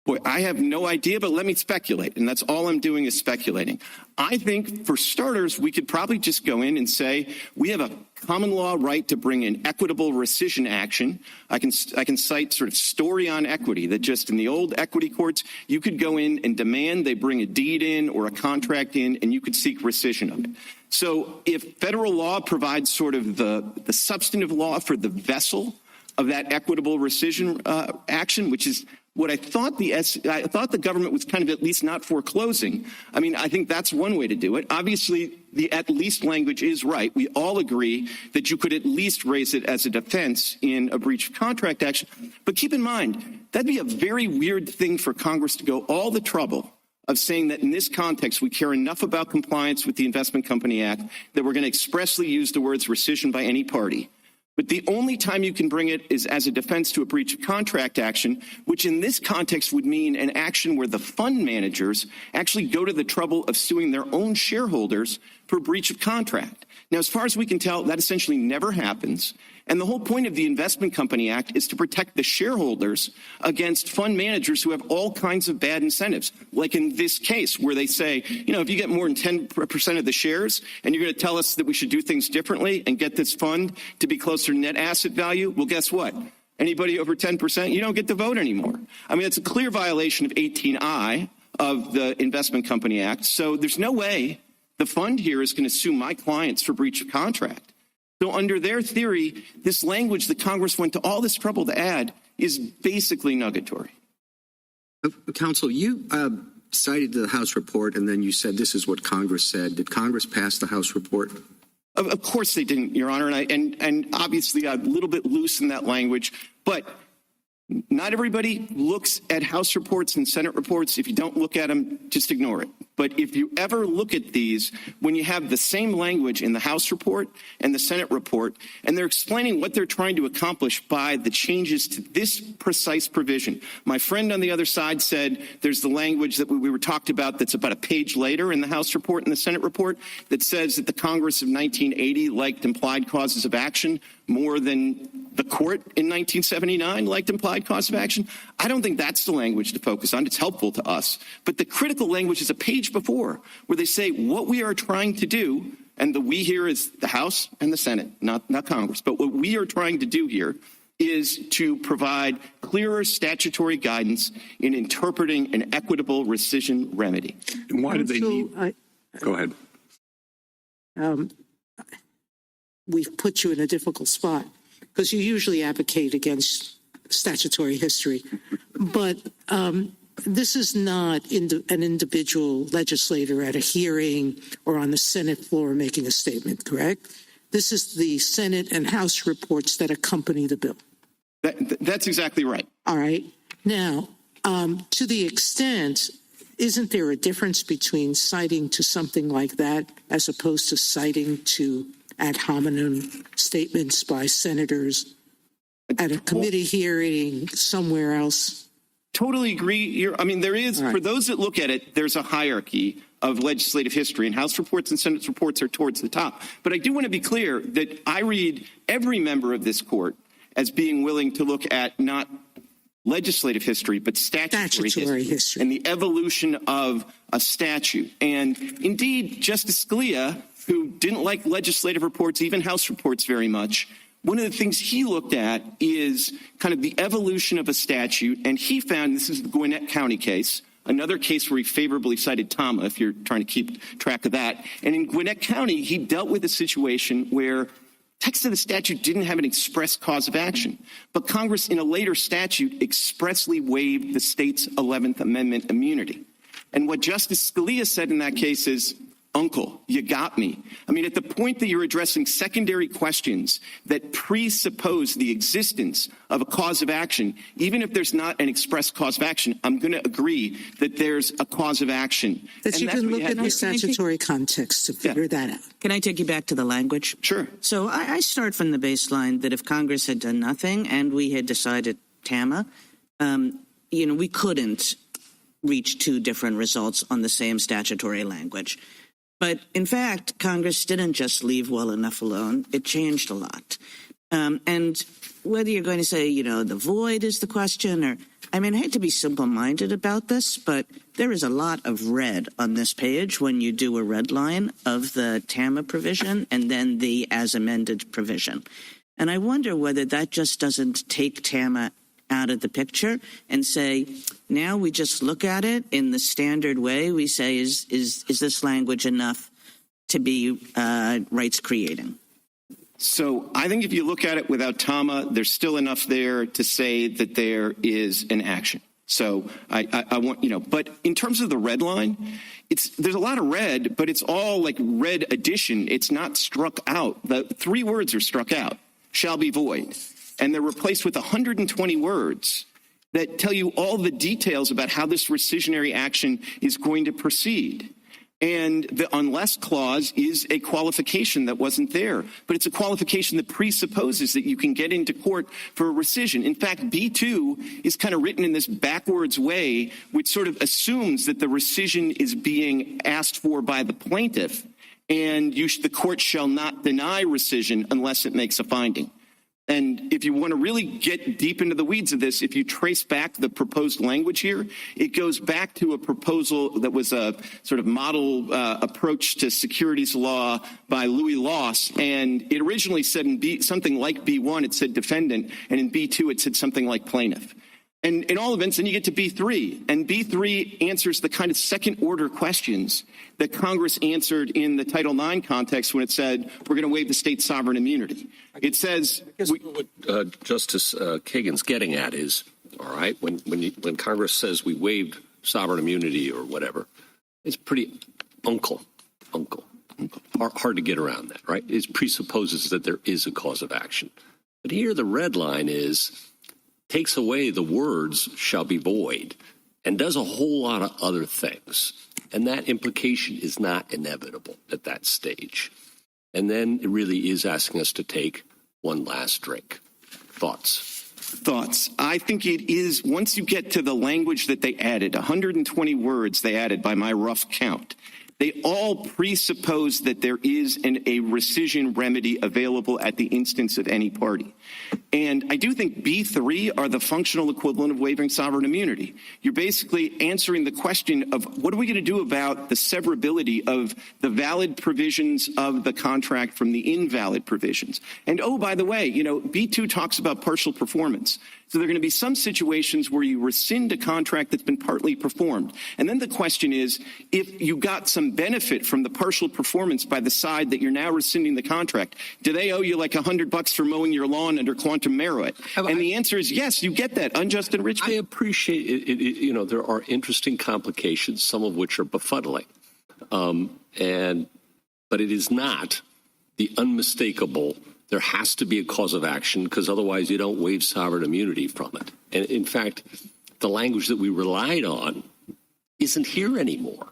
Boy, I have no idea, but let me speculate, and that's all I'm doing is speculating. I think, for starters, we could probably just go in and say we have a common law right to bring an equitable rescission action. I can cite sort of story on equity, that just in the old equity courts, you could go in and demand they bring a deed in or a contract in, and you could seek rescission of it. So if federal law provides sort of the substantive law for the vessel of that equitable rescission action, which is what I thought the government was kind of at least not foreclosing. I mean, I think that's one way to do it. Obviously, the at least language is right. We all agree that you could at least raise it as a defense in a breach of contract action. But keep in mind, that'd be a very weird thing for Congress to go all the trouble of saying that in this context, we care enough about compliance with the Investment Company Act that we're going to expressly use the words rescission by any party. But the only time you can bring it is as a defense to a breach of contract action, which in this context would mean an action where the fund managers actually go to the trouble of suing their own shareholders for breach of contract. Now, as far as we can tell, that essentially never happens. And the whole point of the Investment Company Act is to protect the shareholders against fund managers who have all kinds of bad incentives, like in this case where they say, you know, if you get more than 10% of the shares and you're going to tell us that we should do things differently and get this fund to be closer to net asset value, well, guess what? Anybody over 10%, you don't get to vote anymore. I mean, it's a clear violation of 18I of the Investment Company Act. So there's no way the fund here is going to sue my clients for breach of contract. So under their theory, this language that Congress went to all this trouble to add is basically nugatory. Counsel, you cited the House report, and then you said this is what Congress said. Did Congress pass the House report? Of course they didn't, Your Honor, and obviously a little bit loose in that language, but not everybody looks at House reports and Senate reports. If you don't look at them, just ignore it. But if you ever look at these, when you have the same language in the House report and the Senate report, and they're explaining what they're trying to accomplish by the changes to this precise provision. My friend on the other side said there's the language that we were talked about that's about a page later in the House report and the Senate report that says that the Congress of 1980 liked implied causes of action more than the court in 1979 liked implied cause of action. I don't think that's the language to focus on. It's helpful to us. But the critical language is a page before where they say what we are trying to do, and the we here is the House and the Senate, not Congress. But what we are trying to do here is to provide clearer statutory guidance in interpreting an equitable rescission remedy. And why did they need? Go ahead. We've put you in a difficult spot because you usually advocate against statutory history. But this is not an individual legislator at a hearing or on the Senate floor making a statement, correct? This is the Senate and House reports that accompany the bill. That's exactly right. All right. Now, to the extent, isn't there a difference between citing to something like that as opposed to citing to ad hominem statements by senators at a committee hearing somewhere else? Totally agree. There is, for those that look at it, there's a hierarchy of legislative history, and House reports and Senate reports are towards the top. But I do want to be clear that I read every member of this court as being willing to look at not legislative history, but statutory history and the evolution of a statute. And indeed, Justice Scalia, who didn't like legislative reports, even House reports very much, one of the things he looked at is kind of the evolution of a statute, and he found, this is the Gwinnett County case, another case where he favorably cited Tama, if you're trying to keep track of that. And in Gwinnett County, he dealt with a situation where text of the statute didn't have an express cause of action, but Congress in a later statute expressly waived the state's 11th Amendment immunity. And what Justice Scalia said in that case is, uncle, you got me. At the point that you're addressing secondary questions that presuppose the existence of a cause of action, even if there's not an express cause of action, I'm going to agree that there's a cause of action. That you can look at the statutory context to figure that out. Can I take you back to the language? Sure. So I start from the baseline that if Congress had done nothing and we had decided TAMA, we couldn't reach two different results on the same statutory language. But in fact, Congress didn't just leave well enough alone. It changed a lot. And whether you're going to say, the void is the question or, I hate to be simple-minded about this, but there is a lot of red on this page when you do a red line of the TAMA provision and then the as-amended provision. And I wonder whether that just doesn't take TAMA out of the picture and say, now we just look at it in the standard way. We say, is this language enough to be rights creating? So I think if you look at it without TAMA, there's still enough there to say that there is an action. So I want, but in terms of the red line, there's a lot of red, but it's all like red addition. It's not struck out. The three words are struck out, shall be void. And they're replaced with 120 words that tell you all the details about how this rescissionary action is going to proceed. And the unless clause is a qualification that wasn't there, but it's a qualification that presupposes that you can get into court for a rescission. In fact, B2 is kind of written in this backwards way, which sort of assumes that the rescission is being asked for by the plaintiff, and the court shall not deny rescission unless it makes a finding. And if you want to really get deep into the weeds of this, if you trace back the proposed language here, it goes back to a proposal that was a sort of model approach to securities law by Louis Loss. And it originally said in something like B1, it said defendant, and in B2, it said something like plaintiff. And in all events, then you get to B3. And B3 answers the kind of second-order questions that Congress answered in the Title IX context when it said, we're going to waive the state's sovereign immunity. It says... what Justice Kagan's getting at is, all right, when Congress says we waived sovereign immunity or whatever, it's pretty hard to get around that, right? It presupposes that there is a cause of action. But here the red line takes away the words shall be void and does a whole lot of other things. And that implication is not inevitable at that stage. And then it really is asking us to take one last drink. Thoughts? I think it is, once you get to the language that they added, 120 words they added by my rough count, they all presuppose that there is a rescission remedy available at the instance of any party. And I do think B3 are the functional equivalent of waiving sovereign immunity. You're basically answering the question of what are we going to do about the severability of the valid provisions of the contract from the invalid provisions. And oh, by the way, B2 talks about partial performance. So there are going to be some situations where you rescind a contract that's been partly performed. And then the question is, if you got some benefit from the partial performance by the side that you're now rescinding the contract, do they owe you like $100 for mowing your lawn under quantum merit? And the answer is yes, you get that unjust enrichment. I appreciate it. There are interesting complications, some of which are befuddling. But it is not the unmistakable. There has to be a cause of action because otherwise you don't waive sovereign immunity from it. And in fact, the language that we relied on isn't here anymore.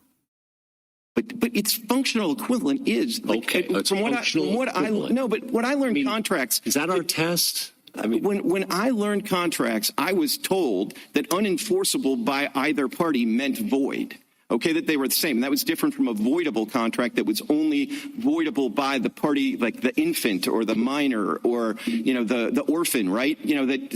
But its functional equivalent is okay. But what I learned contracts. Is that our test? When I learned contracts, I was told that unenforceable by either party meant void. Okay, that they were the same. And that was different from a voidable contract that was only voidable by the party, like the infant or the minor or, the orphan, right?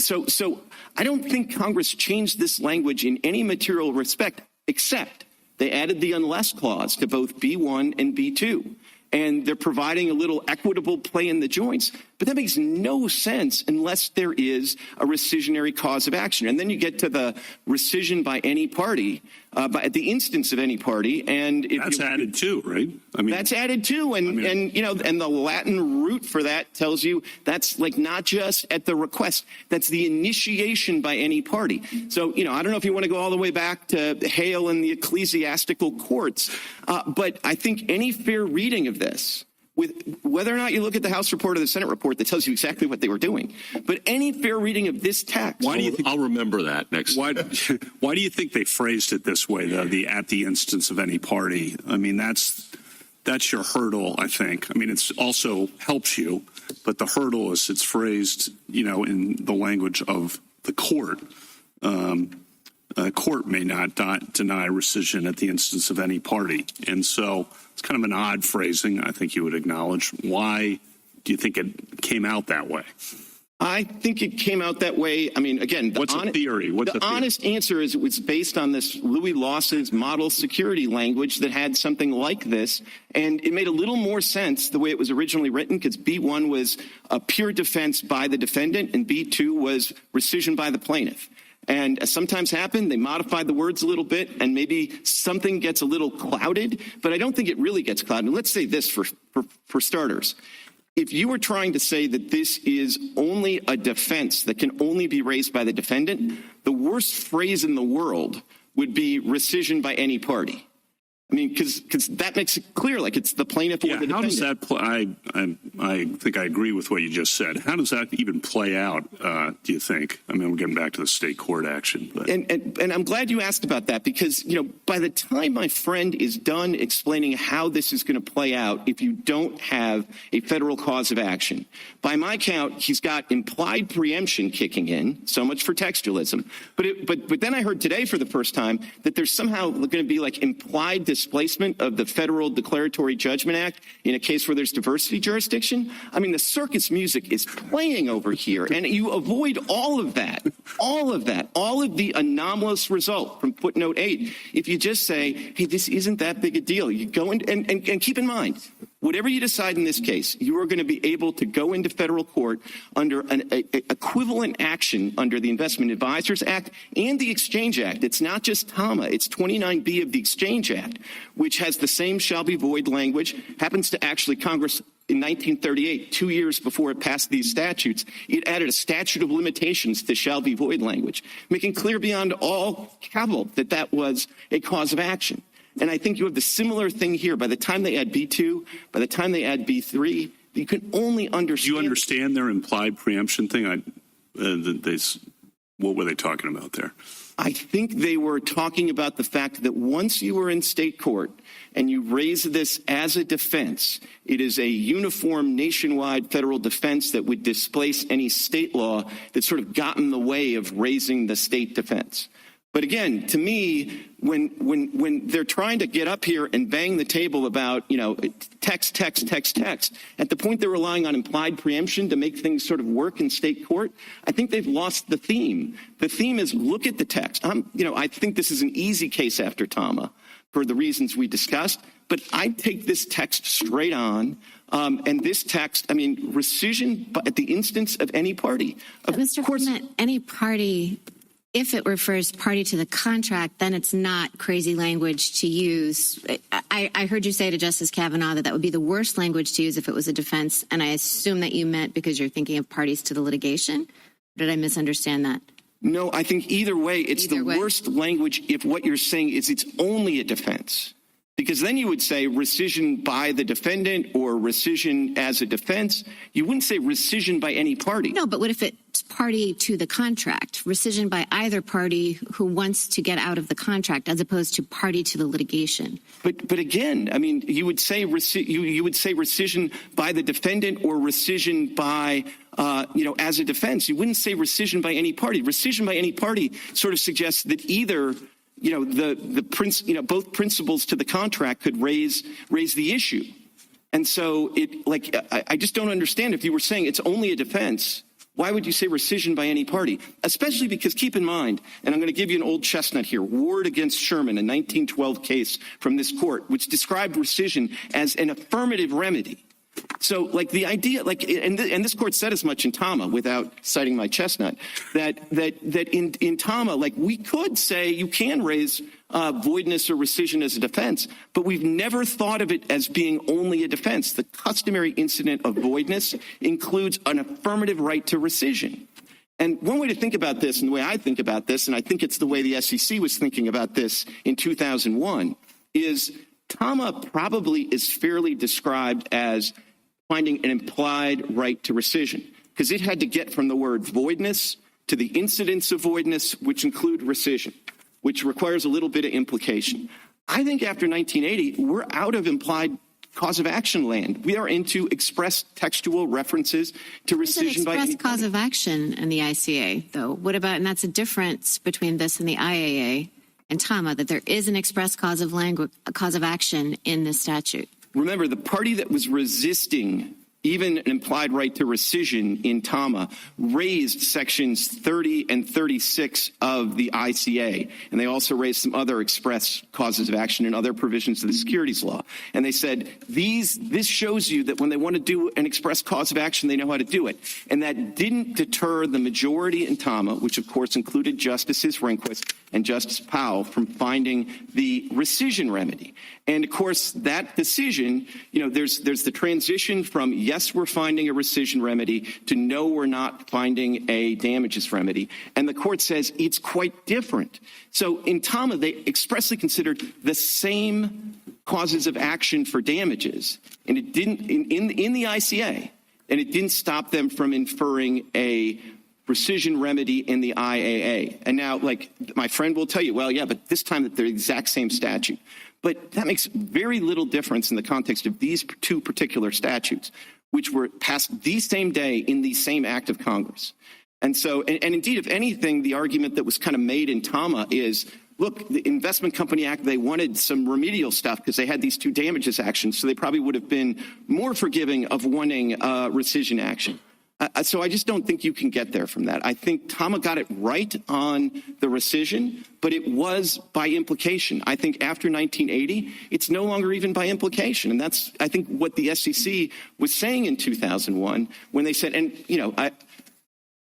So I don't think Congress changed this language in any material respect, except they added the unless clause to both B1 and B2. And they're providing a little equitable play in the joints. But that makes no sense unless there is a rescissionary cause of action. And then you get to the rescission by any party, at the instance of any party. And that's added too, right? That's added too. And the Latin root for that tells you that's like not just at the request. That's the initiation by any party. So, I don't know if you want to go all the way back to Hale and the ecclesiastical courts. But I think any fair reading of this, with whether or not you look at the House report or the Senate report that tells you exactly what they were doing, but any fair reading of this text. Why do you think, I'll remember that next. Why do you think they phrased it this way, though? At the instance of any party. That's your hurdle, I think. It's also helps you, but the hurdle is it's phrased, in the language of the court. A court may not deny rescission at the instance of any party. And so it's kind of an odd phrasing, I think you would acknowledge. Why do you think it came out that way? I think it came out that way. Again, the theory? The honest answer is it was based on this Louis Lawson's model security language that had something like this. And it made a little more sense the way it was originally written because B1 was a pure defense by the defendant and B2 was rescission by the plaintiff. And as sometimes happened, they modified the words a little bit and maybe something gets a little clouded, but I don't think it really gets clouded. Let's say this for starters. If you were trying to say that this is only a defense that can only be raised by the defendant, the worst phrase in the world would be rescission by any party. Because that makes it clear, like it's the plaintiff or the defendant. How does that play? I think I agree with what you just said. How does that even play out, do you think? We're getting back to the state court action. But. And I'm glad you asked about that because, by the time my friend is done explaining how this is going to play out if you don't have a federal cause of action, by my count, he's got implied preemption kicking in, so much for textualism. But then I heard today for the first time that there's somehow going to be like implied displacement of the Federal Declaratory Judgment Act in a case where there's diversity jurisdiction. The circus music is playing over here, and you avoid all of the anomalous result from footnote 8. If you just say, hey, this isn't that big a deal, you go and keep in mind, whatever you decide in this case, you are going to be able to go into federal court under an equivalent action under the Investment Advisors Act and the Exchange Act. It's not just TAMA, it's 29B of the Exchange Act, which has the same shall be void language, happens to actually Congress in 1938, 2 years before it passed these statutes, it added a statute of limitations to shall be void language, making clear beyond all cavil that that was a cause of action. And I think you have the similar thing here. By the time they add B2, by the time they add B3, you can only understand. Do you understand their implied preemption thing? What were they talking about there? I think they were talking about the fact that once you were in state court and you raise this as a defense, it is a uniform nationwide federal defense that would displace any state law that sort of got in the way of raising the state defense. But again, to me, when they're trying to get up here and bang the table about, text, at the point they're relying on implied preemption to make things sort of work in state court, I think they've lost the theme. The theme is look at the text. I think this is an easy case after TAMA for the reasons we discussed, but I take this text straight on. And this text, rescission at the instance of any party. Mr. Clement, any party, if it refers party to the contract, then it's not crazy language to use. I heard you say to Justice Kavanaugh that would be the worst language to use if it was a defense, and I assume that you meant because you're thinking of parties to the litigation. Did I misunderstand that? No, I think either way, it's the worst language if what you're saying is it's only a defense. Because then you would say rescission by the defendant or rescission as a defense. You wouldn't say rescission by any party. No, but what if it's party to the contract? Rescission by either party who wants to get out of the contract as opposed to party to the litigation. But again, you would say you would say rescission by the defendant or rescission by as a defense. You wouldn't say rescission by any party. Rescission by any party sort of suggests that either both principles to the contract could raise the issue. And so I just don't understand. If you were saying it's only a defense, why would you say rescission by any party? Especially because keep in mind, and I'm going to give you an old chestnut here, Ward against Schulman, a 1912 case from this court, which described rescission as an affirmative remedy. So, the idea, and this court said as much in TAMA without citing my chestnut, that in TAMA, we could say you can raise voidness or rescission as a defense, but we've never thought of it as being only a defense. The customary incident of voidness includes an affirmative right to rescission. And one way to think about this, and the way I think about this, and I think it's the way the SEC was thinking about this in 2001, is TAMA probably is fairly described as finding an implied right to rescission, because it had to get from the word voidness to the incidents of voidness, which include rescission, which requires a little bit of implication. I think after 1980, we're out of implied cause of action land. We are into express textual references to rescission by any party. There's an express cause of action in the ICA, though. What about, and that's a difference between this and the IAA and TAMA, that there is an express cause of action in this statute. Remember, the party that was resisting even an implied right to rescission in TAMA raised sections 30 and 36 of the ICA. And they also raised some other express causes of action and other provisions of the securities law. And they said, this shows you that when they want to do an express cause of action, they know how to do it. And that didn't deter the majority in TAMA, which of course included Justices Rehnquist and Justice Powell, from finding the rescission remedy. And of course, that decision, there's the transition from yes, we're finding a rescission remedy to no, we're not finding a damages remedy. And the court says it's quite different. So in TAMA, they expressly considered the same causes of action for damages, and it didn't in the ICA, and it didn't stop them from inferring a rescission remedy in the IAA. And now, my friend will tell you, well, yeah, but this time they're the exact same statute. But that makes very little difference in the context of these two particular statutes, which were passed the same day in the same act of Congress. And so, and indeed, if anything, the argument that was kind of made in TAMA is, look, the Investment Company Act, they wanted some remedial stuff because they had these two damages actions, so they probably would have been more forgiving of wanting rescission action. So I just don't think you can get there from that. I think Tama got it right on the rescission, but it was by implication. I think after 1980, it's no longer even by implication. And that's, I think, what the SEC was saying in 2001 when they said, and,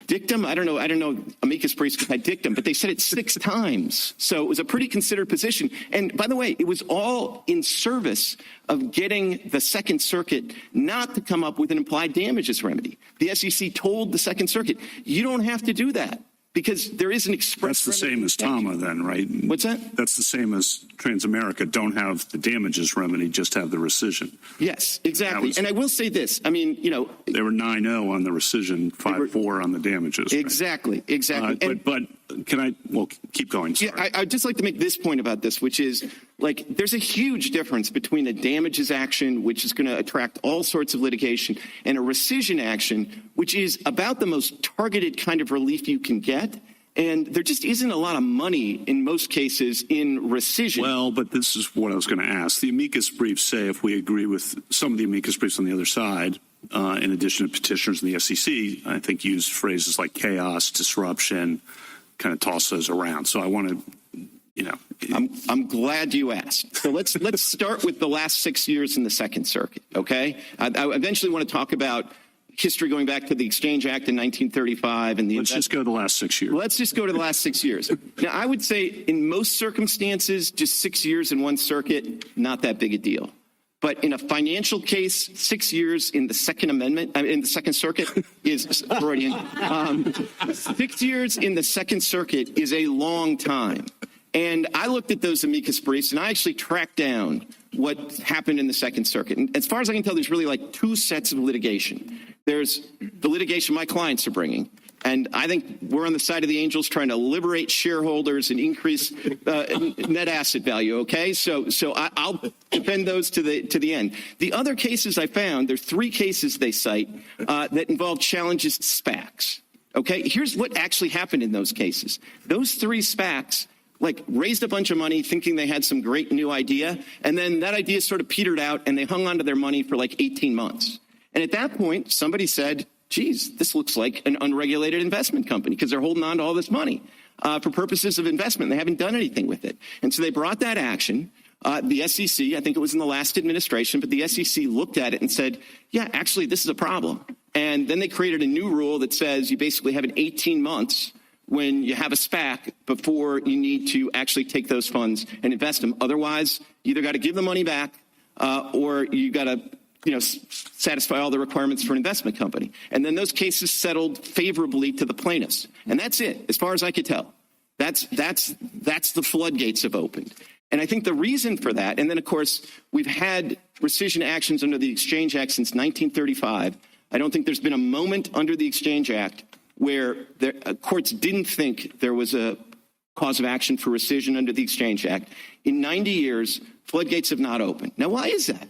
dictum, I don't know, Amicus Briefs had dictum, but they said it 6 times. So it was a pretty considered position. And by the way, it was all in service of getting the Second Circuit not to come up with an implied damages remedy. The SEC told the Second Circuit, you don't have to do that because there is an express. That's the same as Tama then, right? What's that? That's the same as Transamerica. Don't have the damages remedy, just have the rescission. Yes, exactly. And I will say this. I mean, they were 9-0 on the rescission, 5-4 on the damages. Exactly, exactly. But can I, keep going. Sorry. Yeah, I'd just like to make this point about this, which is, there's a huge difference between a damages action, which is going to attract all sorts of litigation, and a rescission action, which is about the most targeted kind of relief you can get. And there just isn't a lot of money in most cases in rescission. Well, but this is what I was going to ask. The amicus briefs say, if we agree with some of the amicus briefs on the other side, in addition to petitioners and the SEC, I think use phrases like chaos, disruption, kind of toss those around. So I want to, I'm glad you asked. So let's start with the last 6 years in the Second Circuit, okay? I eventually want to talk about history going back to the Exchange Act in 1935 and the. Let's just go to the last 6 years. Let's just go to the last 6 years. Now, I would say in most circumstances, just 6 years in one circuit, not that big a deal. But in a financial case, 6 years in the Second Amendment, in the Second Circuit is Freudian. 6 years in the Second Circuit is a long time. And I looked at those amicus briefs, and I actually tracked down what happened in the Second Circuit. And as far as I can tell, there's really 2 sets of litigation. There's the litigation my clients are bringing. And I think we're on the side of the angels trying to liberate shareholders and increase net asset value. Okay, so I'll defend those to the end. The other cases I found, there are 3 cases they cite that involve challenges to SPACs. Okay, here's what actually happened in those cases. Those 3 SPACs raised a bunch of money thinking they had some great new idea, and then that idea sort of petered out, and they hung on to their money for 18 months. And at that point, somebody said, geez, this looks like an unregulated investment company because they're holding on to all this money for purposes of investment. They haven't done anything with it. And so they brought that action. The SEC, I think it was in the last administration, but the SEC looked at it and said, yeah, actually, this is a problem. And then they created a new rule that says you basically have an 18 months when you have a SPAC before you need to actually take those funds and invest them. Otherwise, you either got to give the money back or you got to satisfy all the requirements for an investment company. And then those cases settled favorably to the plaintiffs. And that's it, as far as I could tell. That's the floodgates have opened. And I think the reason for that, and then, of course, we've had rescission actions under the Exchange Act since 1935. I don't think there's been a moment under the Exchange Act where courts didn't think there was a cause of action for rescission under the Exchange Act. In 90 years, floodgates have not opened. Now, why is that?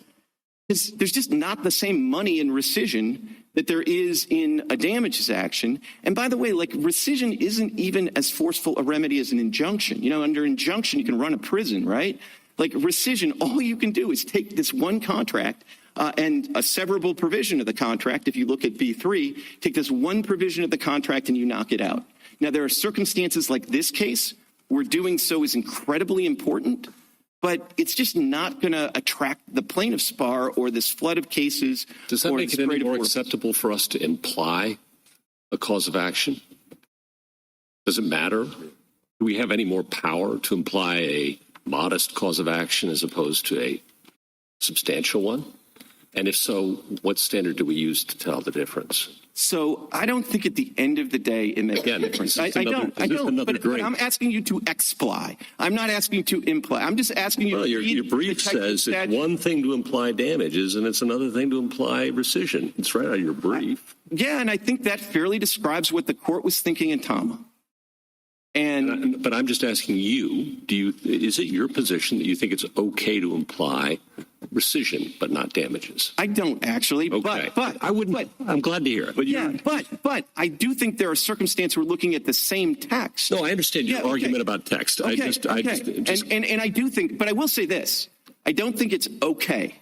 Because there's just not the same money in rescission that there is in a damages action. And by the way, rescission isn't even as forceful a remedy as an injunction. Under injunction, you can run a prison, right? Rescission, all you can do is take this one contract and a severable provision of the contract. If you look at B3, take this one provision of the contract and you knock it out. Now, there are circumstances like this case where doing so is incredibly important, but it's just not going to attract the plaintiff's bar or this flood of cases. Does that make it any more acceptable for us to imply a cause of action? Does it matter? Do we have any more power to imply a modest cause of action as opposed to a substantial one? And if so, what standard do we use to tell the difference? So I don't think at the end of the day it makes a difference. I don't. But I'm asking you to exply. I'm not asking to imply. I'm just asking you. Well, your brief says it's one thing to imply damages and it's another thing to imply rescission. It's right out of your brief. Yeah, and I think that fairly describes what the court was thinking in Tama. But I'm just asking you, is it your position that you think it's okay to imply rescission but not damages? I don't actually, okay. but I wouldn't. I'm glad to hear it. But I do think there are circumstances we're looking at the same text. No, I understand your argument about text. Okay. And I do think, but I will say this: I don't think it's okay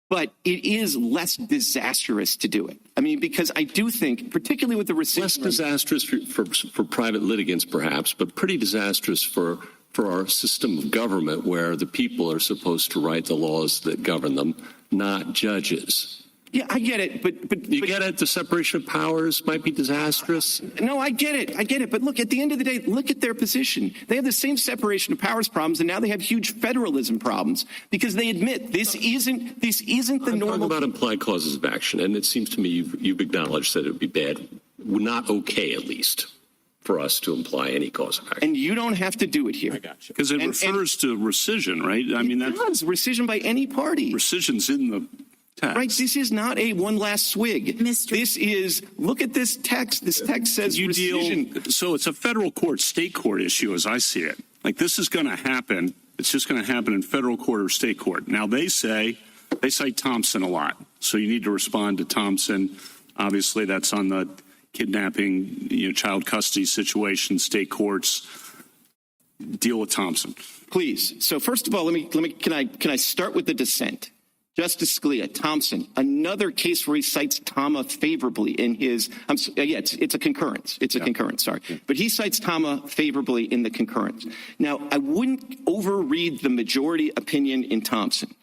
but it is less disastrous to do it. I mean, because I do think, particularly with the rescission, less disastrous for private litigants, perhaps, but pretty disastrous for our system of government, where the people are supposed to write the laws that govern them, not judges. Yeah, I get it, but you get it. The separation of powers might be disastrous. No, I get it. But look, at the end of the day, look at their position. They have the same separation of powers problems, and now they have huge federalism problems because they admit this isn't the normal. I'm talking about implied causes of action, and it seems to me you've acknowledged that it would be bad, not okay at least, for us to imply any cause of action. And you don't have to do it here. I got you. Because it refers to rescission, right? I mean, that's rescission by any party. Rescission's in the text. Right. This is not a one last swig. This is, look at this text. This text says rescission. So it's a federal court, state court issue as I see it. Like, this is going to happen. It's just going to happen in federal court or state court. Now, they cite Thompson a lot. So you need to respond to Thompson. Obviously, that's on the kidnapping, child custody situation, state courts. Deal with Thompson. Please. So first of all, can I start with the dissent? Justice Scalia, Thompson, another case where he cites Tama favorably in his, it's a concurrence. It's a concurrence, sorry. But he cites Tama favorably in the concurrence. Now, I wouldn't overread the majority opinion in Thompson.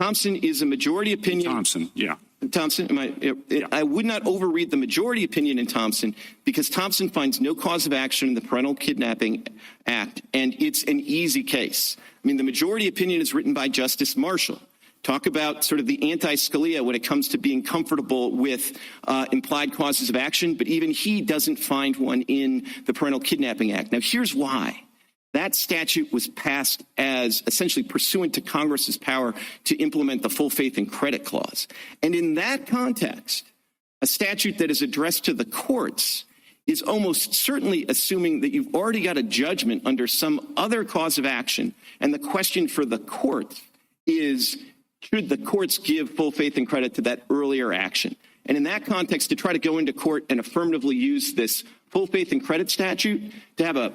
Thompson is a majority opinion. Thompson, yeah. Thompson, I would not overread the majority opinion in Thompson because Thompson finds no cause of action in the Parental Kidnapping Act, and it's an easy case. I mean, the majority opinion is written by Justice Marshall. Talk about sort of the anti-Scalia when it comes to being comfortable with implied causes of action, but even he doesn't find one in the Parental Kidnapping Act. Now, here's why. That statute was passed as essentially pursuant to Congress's power to implement the full faith and credit clause. And in that context, a statute that is addressed to the courts is almost certainly assuming that you've already got a judgment under some other cause of action. And the question for the court is, should the courts give full faith and credit to that earlier action? And in that context, to try to go into court and affirmatively use this full faith and credit statute to have a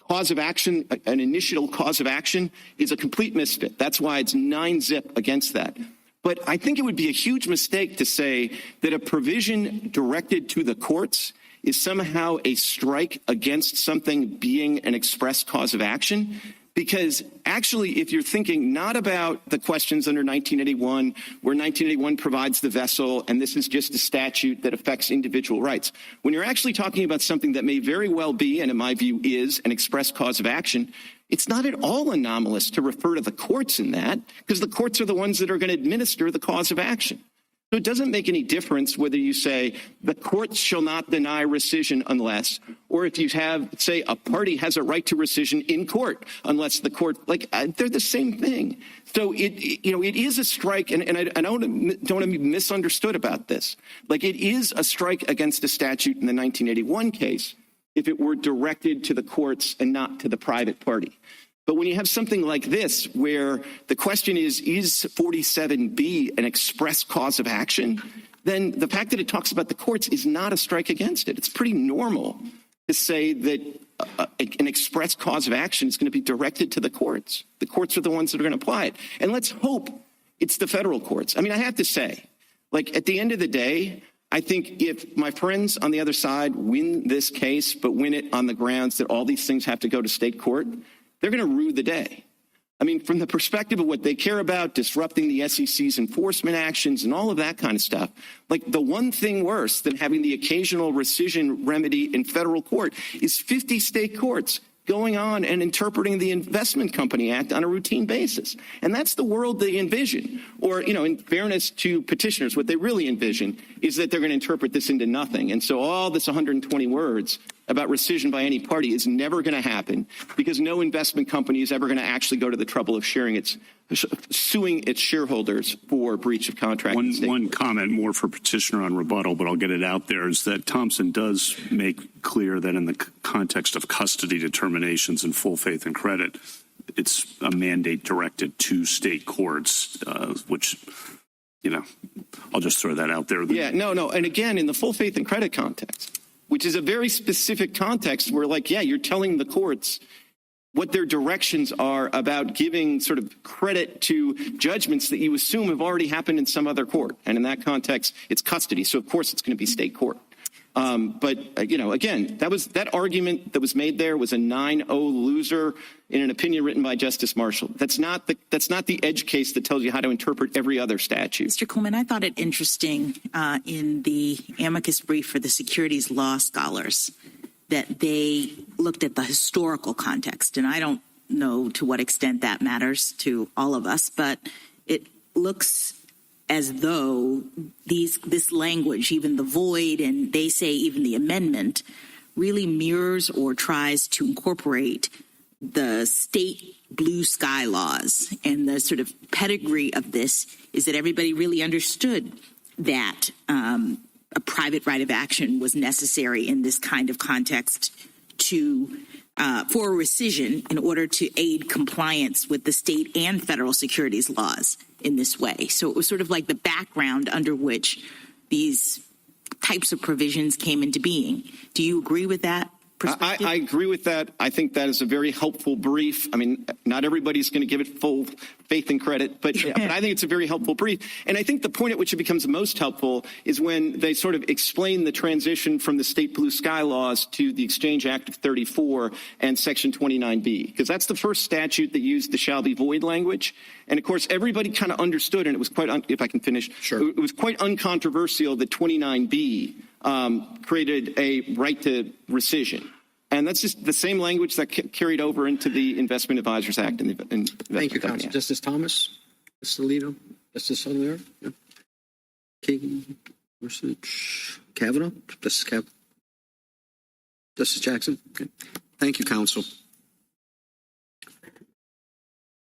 cause of action, an initial cause of action, is a complete misfit. That's why it's 9-zip against that. But I think it would be a huge mistake to say that a provision directed to the courts is somehow a strike against something being an express cause of action. Because actually, if you're thinking not about the questions under 1981, where 1981 provides the vessel, and this is just a statute that affects individual rights, when you're actually talking about something that may very well be, and in my view is, an express cause of action, it's not at all anomalous to refer to the courts in that, because the courts are the ones that are going to administer the cause of action. So it doesn't make any difference whether you say the courts shall not deny rescission unless, or if you have, say, a party has a right to rescission in court unless the court, they're the same thing. So it is a strike, and I don't want to be misunderstood about this. It is a strike against a statute in the 1981 case if it were directed to the courts and not to the private party. But when you have something like this, where the question is 47B an express cause of action, then the fact that it talks about the courts is not a strike against it. It's pretty normal to say that an express cause of action is going to be directed to the courts. The courts are the ones that are going to apply it. And let's hope it's the federal courts. I mean, I have to say, at the end of the day, I think if my friends on the other side win this case, but win it on the grounds that all these things have to go to state court, they're going to rue the day. I mean, from the perspective of what they care about, disrupting the SEC's enforcement actions and all of that kind of stuff, the one thing worse than having the occasional rescission remedy in federal court is 50 state courts going on and interpreting the Investment Company Act on a routine basis. And that's the world they envision. Or, in fairness to petitioners, what they really envision is that they're going to interpret this into nothing. And so all this 120 words about rescission by any party is never going to happen because no investment company is ever going to actually go to the trouble of suing its shareholders for breach of contract. One comment more for petitioner on rebuttal, but I'll get it out there, is that Thompson does make clear that in the context of custody determinations and full faith and credit, it's a mandate directed to state courts, which, I'll just throw that out there. Yeah, no. And again, in the full faith and credit context, which is a very specific context where, you're telling the courts, what their directions are about giving sort of credit to judgments that you assume have already happened in some other court. And in that context, it's custody. So, of course, it's going to be state court. But again, that argument that was made there was a 9-0 loser in an opinion written by Justice Marshall. That's not the edge case that tells you how to interpret every other statute. Mr. Coleman, I thought it interesting in the amicus brief for the securities law scholars that they looked at the historical context. And I don't know to what extent that matters to all of us, but it looks as though this language, even the void, and they say even the amendment, really mirrors or tries to incorporate the state blue sky laws. And the sort of pedigree of this is that everybody really understood that a private right of action was necessary in this kind of context for a rescission in order to aid compliance with the state and federal securities laws in this way. So it was sort of like the background under which these types of provisions came into being. Do you agree with that perspective? I agree with that. I think that is a very helpful brief. I mean, not everybody's going to give it full faith and credit, but I think it's a very helpful brief. And I think the point at which it becomes most helpful is when they sort of explain the transition from the state blue sky laws to the Exchange Act of 34 and Section 29B, because that's the first statute that used the shall be void language. And of course, everybody kind of understood, and it was quite, if I can finish, sure. It was quite uncontroversial that 29B created a right to rescission. And that's just the same language that carried over into the Investment Advisors Act. And the Thank you, Counsel. Justice Thomas, Justice Alito, Justice Sotomayor, Kagan, Kavanaugh, Justice Jackson. Okay. Thank you, Counsel.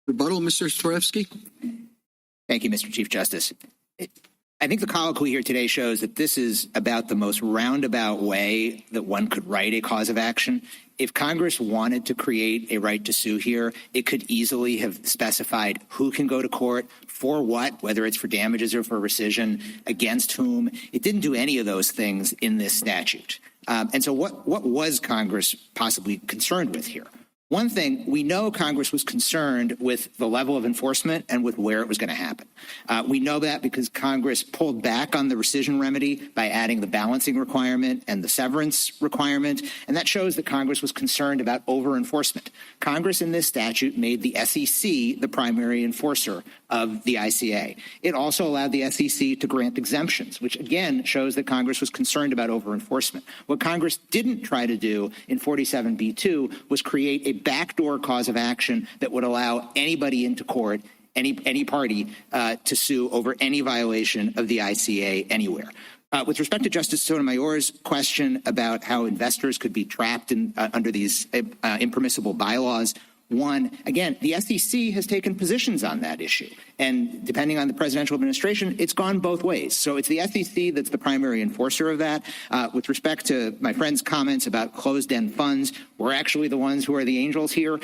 Rebuttal, Mr. Dvoretzky. Thank you, Mr. Chief Justice. I think the colloquy here today shows that this is about the most roundabout way that one could write a cause of action. If Congress wanted to create a right to sue here, it could easily have specified who can go to court, for what, whether it's for damages or for rescission, against whom. It didn't do any of those things in this statute. And so what was Congress possibly concerned with here? One thing, we know Congress was concerned with the level of enforcement and with where it was going to happen. We know that because Congress pulled back on the rescission remedy by adding the balancing requirement and the severance requirement, and that shows that Congress was concerned about over-enforcement. Congress in this statute made the SEC the primary enforcer of the ICA. It also allowed the SEC to grant exemptions, which again shows that Congress was concerned about over-enforcement. What Congress didn't try to do in 47B2 was create a backdoor cause of action that would allow anybody into court, any party, to sue over any violation of the ICA anywhere. With respect to Justice Sotomayor's question about how investors could be trapped under these impermissible bylaws, one, again, the SEC has taken positions on that issue. And depending on the presidential administration, it's gone both ways. So it's the SEC that's the primary enforcer of that. With respect to my friend's comments about closed-end funds, we're actually the ones who are the angels here.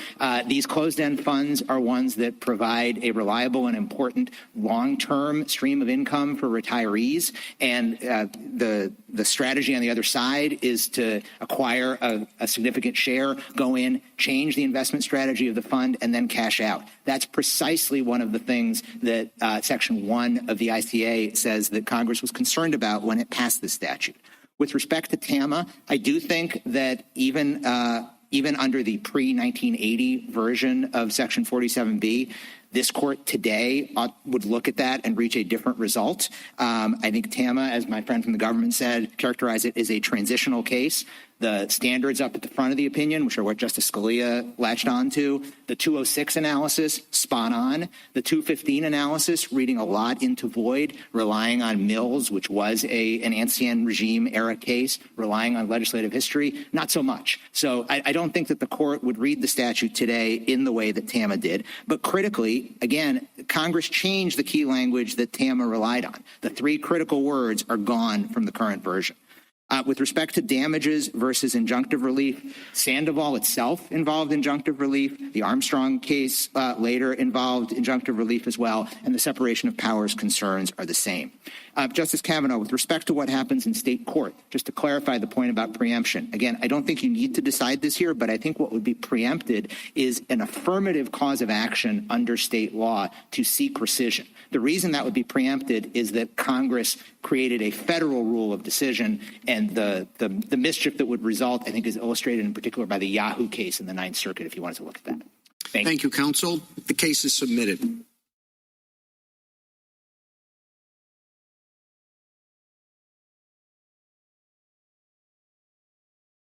These closed-end funds are ones that provide a reliable and important long-term stream of income for retirees. And the strategy on the other side is to acquire a significant share, go in, change the investment strategy of the fund, and then cash out. That's precisely one of the things that Section 1 of the ICA says that Congress was concerned about when it passed this statute. With respect to TAMA, I do think that even under the pre-1980 version of Section 47B, this court today would look at that and reach a different result. I think TAMA, as my friend from the government said, characterized it as a transitional case. The standards up at the front of the opinion, which are what Justice Scalia latched on to, the 206 analysis, spot on. The 215 analysis, reading a lot into void, relying on Mills, which was an ancien regime era case, relying on legislative history, not so much. So I don't think that the court would read the statute today in the way that TAMA did. But critically, again, Congress changed the key language that TAMA relied on. The three critical words are gone from the current version. With respect to damages versus injunctive relief, Sandoval itself involved injunctive relief. The Armstrong case later involved injunctive relief as well, and the separation of powers concerns are the same. Justice Kavanaugh, with respect to what happens in state court, just to clarify the point about preemption, again, I don't think you need to decide this here, but I think what would be preempted is an affirmative cause of action under state law to seek rescission. The reason that would be preempted is that Congress created a federal rule of decision, and the mischief that would result, I think, is illustrated in particular by the Yahoo case in the Ninth Circuit, if you wanted to look at that. Thank you, counsel. The case is submitted.